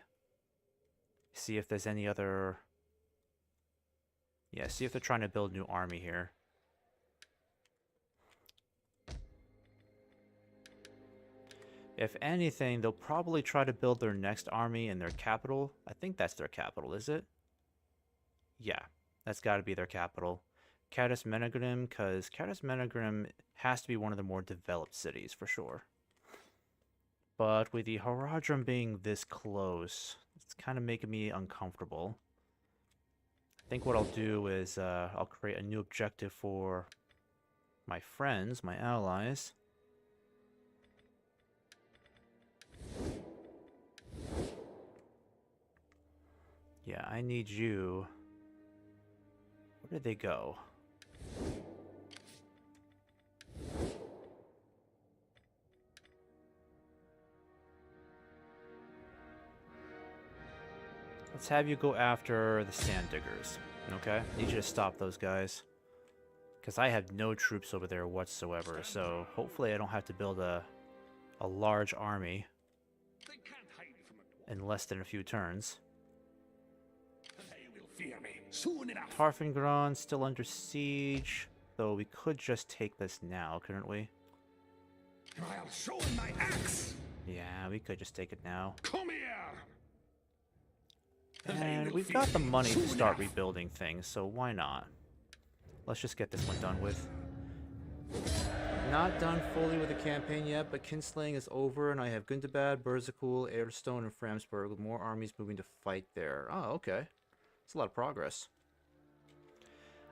See if there's any other... Yeah, see if they're trying to build a new army here. If anything, they'll probably try to build their next army in their capital. I think that's their capital, is it? Yeah, that's got to be their capital. Caddis Menagrim, because Caddis Menagrim has to be one of the more developed cities, for sure. But with the Haradrim being this close, it's kind of making me uncomfortable. I think what I'll do is I'll create a new objective for my friends, my allies. Yeah, I need you. Where did they go? Let's have you go after the sand diggers. Okay? Need you to stop those guys. Because I have no troops over there whatsoever, so hopefully I don't have to build a large army They can't hide from a dwarf. in less than a few turns. They will fear me soon enough. Tarfengron still under siege, though we could just take this now, couldn't we? I'll show him my axe. Yeah, we could just take it now. Come here. And we've got the money to start rebuilding things, so why not? Let's just get this one done with. Not done fully with the campaign yet, but Kinslaying is over, and I have Gundabad, Berzakul, Eierstone, and Framsburg, with more armies moving to fight there. Oh, okay. It's a lot of progress.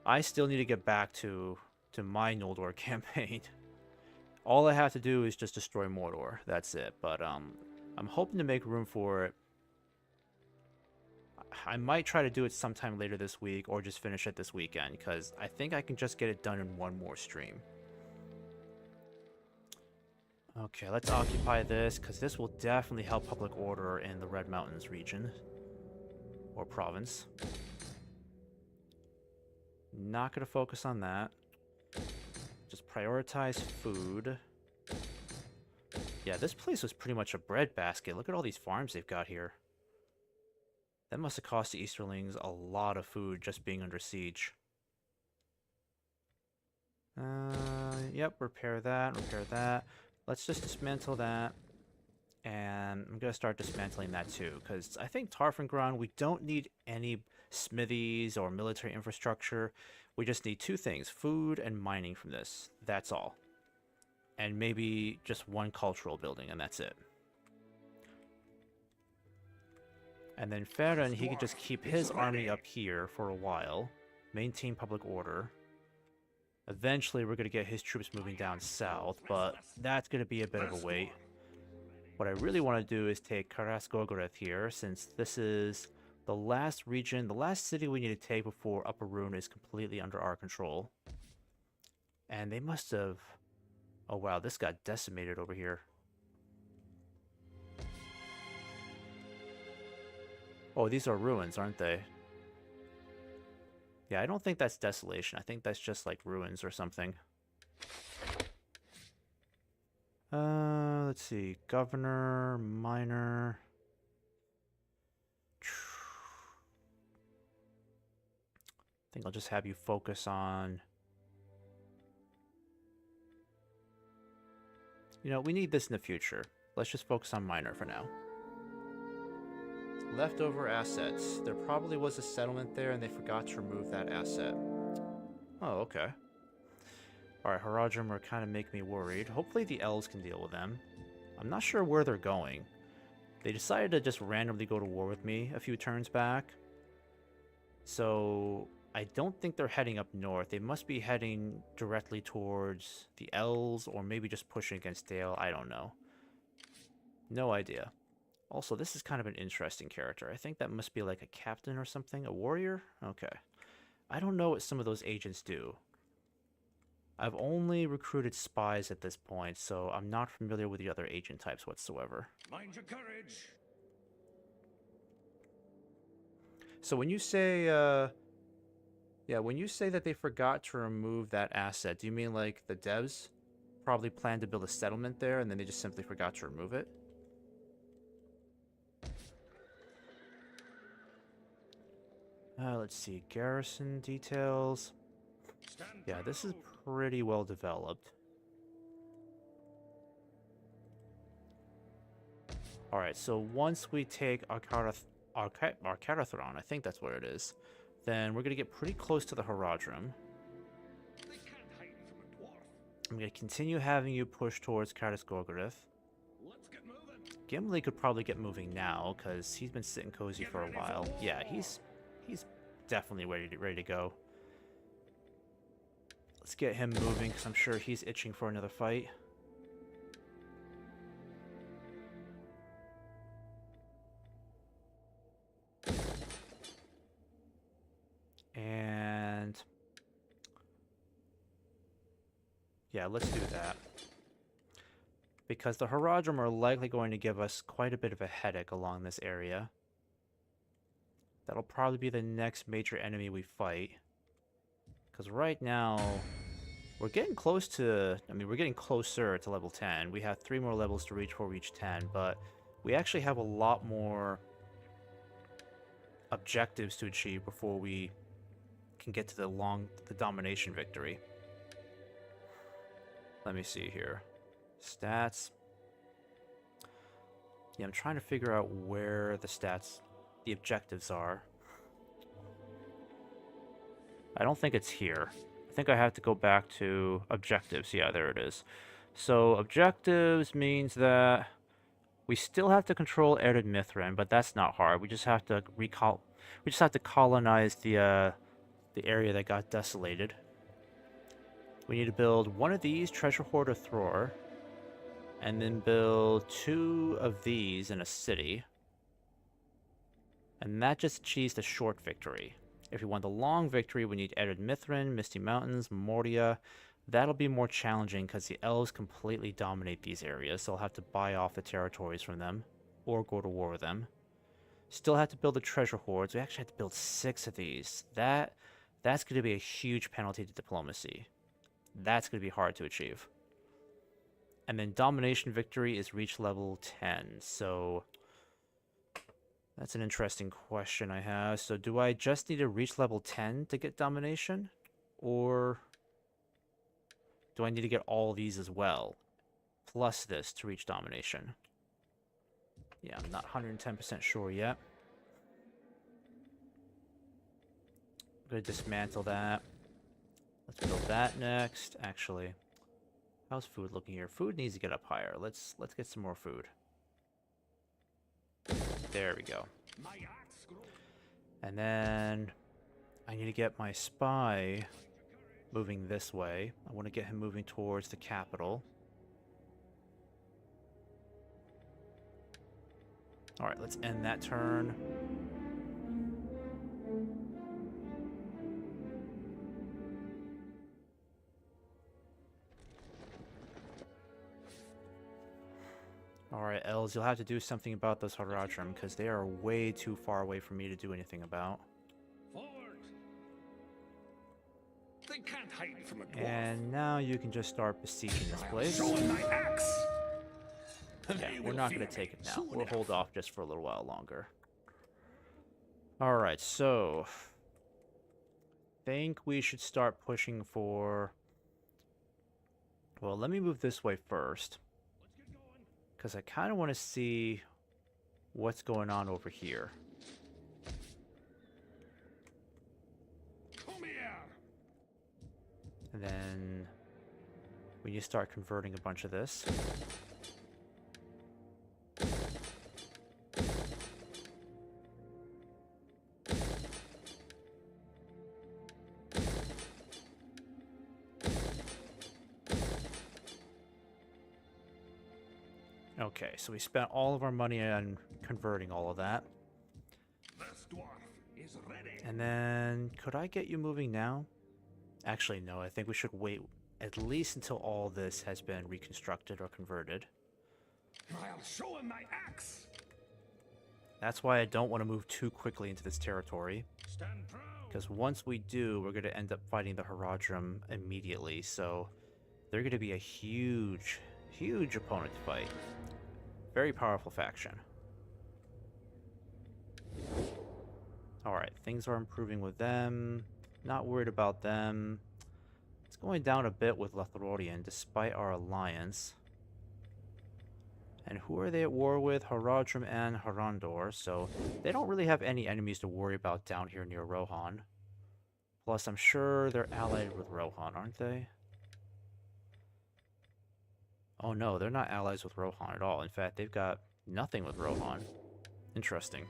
I still need to get back to my Noldor campaign. All I have to do is just destroy Mordor. That's it. But I'm hoping to make room for it. I might try to do it sometime later this week, or just finish it this weekend, because I think I can just get it done in one more stream. Okay, let's occupy this, because this will definitely help public order in the Red Mountains region. Or province. Not going to focus on that. Just prioritize food. Yeah, this place was pretty much a breadbasket. Look at all these farms they've got here. That must have cost the Easterlings a lot of food just being under siege. Yep, repair that. Let's just dismantle that. And I'm going to start dismantling that too, because I think Tarfengron, we don't need any smithies or military infrastructure. We just need two things, food and mining from this. That's all. And maybe just one cultural building, and that's it. And then Farron, he could just keep his army up here for a while, maintain public order. Eventually, we're going to get his troops moving down south, but that's going to be a bit of a wait. What I really want to do is take Karasgorgoreth here, since this is the last region, the last city we need to take before Upper Rhun is completely under our control. And they must have... Oh wow, this got decimated over here. Oh, these are ruins, aren't they? Yeah, I don't think that's desolation. I think that's just like ruins or something. Let's see. Governor, minor. I think I'll just have you focus on... You know, we need this in the future. Let's just focus on minor for now. Leftover assets. There probably was a settlement there and they forgot to remove that asset. Oh, okay. Alright, Haradrim are kind of making me worried. Hopefully the elves can deal with them. I'm not sure where they're going. They decided to just randomly go to war with me a few turns back. So I don't think they're heading up north. They must be heading directly towards the elves, or maybe just pushing against Dale. I don't know. No idea. Also, this is kind of an interesting character. I think that must be like a captain or something. A warrior? Okay. I don't know what some of those agents do. I've only recruited spies at this point, so I'm not familiar with the other agent types whatsoever. Mind your courage. So when you say, yeah, when you say that they forgot to remove that asset, do you mean like the devs probably planned to build a settlement there and then they just simply forgot to remove it? Let's see, garrison details. Yeah, this is pretty well developed. Alright, so once we take Arcarathron, I think that's what it is, then we're going to get pretty close to the Haradrim. They can't hide from a dwarf. I'm going to continue having you push towards Karasgorgoreth. Let's get moving. Gimli could probably get moving now, because he's been sitting cozy for a while. Yeah, he's definitely ready to go. Let's get him moving, because I'm sure he's itching for another fight. And... yeah, let's do that. Because the Haradrim are likely going to give us quite a bit of a headache along this area. That'll probably be the next major enemy we fight. Because right now, We're getting close to, I mean, we're getting closer to level 10. We have 3 more levels to reach before we reach 10, but we actually have a lot more objectives to achieve before we can get to the domination victory. Let me see here. Stats. Yeah, I'm trying to figure out where the objectives are. I don't think it's here. I think I have to go back to objectives. Yeah, there it is. So objectives means that we still have to control Ered Mithrin, but that's not hard. We just have to colonize the area that got desolated. We need to build one of these, Treasure Hoard or Thror, and then build 2 of these in a city. And that just achieves the short victory. If we want the long victory, we need Ered Mithrin, Misty Mountains, Moria. That'll be more challenging because the elves completely dominate these areas, so I'll have to buy off the territories from them, or go to war with them. Still have to build the treasure hoards. We actually have to build 6 of these. That's going to be a huge penalty to diplomacy. That's going to be hard to achieve. And then domination victory is reach level 10, so that's an interesting question I have. So do I just need to reach level 10 to get domination? Or do I need to get all these as well? Plus this to reach domination? Yeah, I'm not 110% sure yet. I'm going to dismantle that. Let's build that next. Actually, how's food looking here? Food needs to get up higher. Let's get some more food. There we go. And then I need to get my spy moving this way. I want to get him moving towards the capital. Alright, let's end that turn. Alright, Els, you'll have to do something about those Haradrim, because they are way too far away for me to do anything about. Forward. They can't hide from a dwarf. And now you can just start besieging this place. Show 'em my axe. Yeah, we're not going to take it now. We'll hold off just for a little while longer. Alright, so think we should start pushing for... Well, let me move this way first, because I kind of want to see what's going on over here. Come here. And then we need to start converting a bunch of this. Okay, so we spent all of our money on converting all of that. This dwarf is ready. And then, could I get you moving now? Actually, no, I think we should wait at least until all this has been reconstructed or converted. I'll show him my axe. That's why I don't want to move too quickly into this territory. Stand proud. Because once we do, we're going to end up fighting the Haradrim immediately, so they're going to be a huge, huge opponent to fight. Very powerful faction. Alright, things are improving with them. Not worried about them. It's going down a bit with Lothlorien, despite our alliance. And who are they at war with? Haradrim and Harandor, so they don't really have any enemies to worry about down here near Rohan. Plus, I'm sure they're allied with Rohan, aren't they? Oh no, they're not allies with Rohan at all. In fact, they've got nothing with Rohan. Interesting.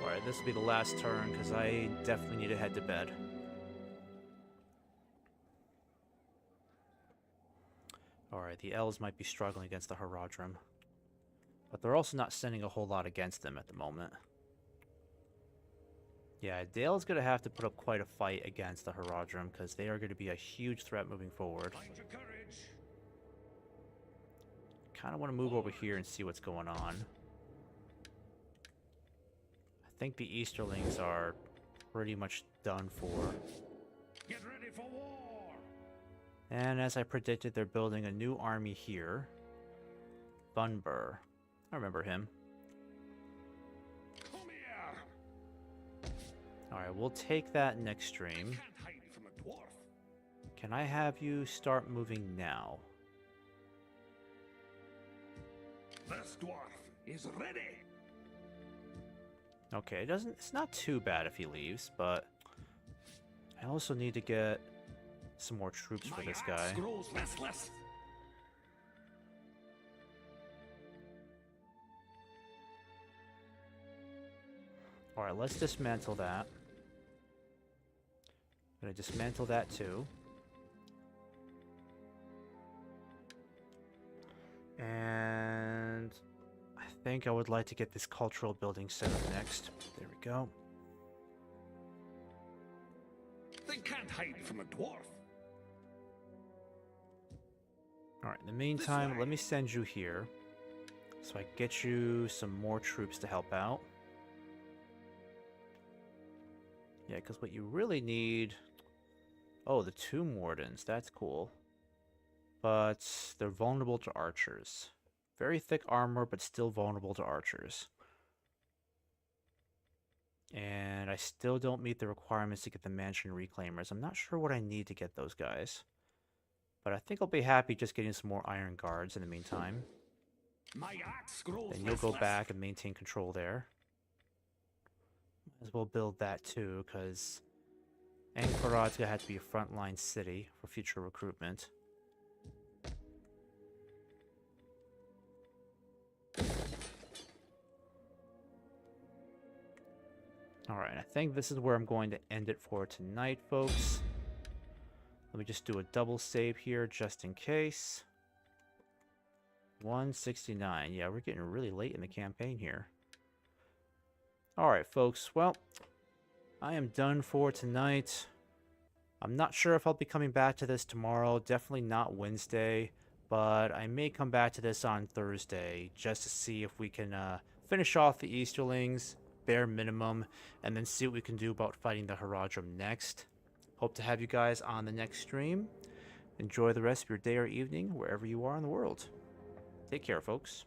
Alright, this will be the last turn, because I definitely need to head to bed. Alright, the elves might be struggling against the Haradrim. But they're also not sending a whole lot against them at the moment. Yeah, Dale's going to have to put up quite a fight against the Haradrim, because they are going to be a huge threat moving forward. Find your courage. Kind of want to move over here and see what's going on. I think the Easterlings are pretty much done for. Get ready for war. And as I predicted, they're building a new army here. Bunbur. I remember him. Come here. Alright, we'll take that next stream. Can't hide from a dwarf. Can I have you start moving now? This dwarf is ready. Okay, it's not too bad if he leaves, but I also need to get some more troops for this guy. axe grows restless. Alright, let's dismantle that. I'm gonna dismantle that too. And I think I would like to get this cultural building set up next. There we go. They can't hide from a dwarf. Alright, in the meantime, let me send you here. So I can get you some more troops to help out. Yeah, because what you really need... Oh, the Tomb Wardens. That's cool. But they're vulnerable to archers. Very thick armor, but still vulnerable to archers. And I still don't meet the requirements to get the Mansion Reclaimers. I'm not sure what I need to get those guys. But I think I'll be happy just getting some more Iron Guards in the meantime. My axe grows Then you'll go restless. back and maintain control there. Might as well build that too, because Angkorad's gonna have to be a frontline city for future recruitment. Alright, I think this is where I'm going to end it for tonight, folks. Let me just do a double save here, just in case. 169. Yeah, we're getting really late in the campaign here. Alright, folks. Well, I am done for tonight. I'm not sure if I'll be coming back to this tomorrow. Definitely not Wednesday. But I may come back to this on Thursday, just to see if we can finish off the Easterlings, bare minimum, and then see what we can do about fighting the Haradrim next. Hope to have you guys on the next stream. Enjoy the rest of your day or evening, wherever you are in the world. Take care, folks.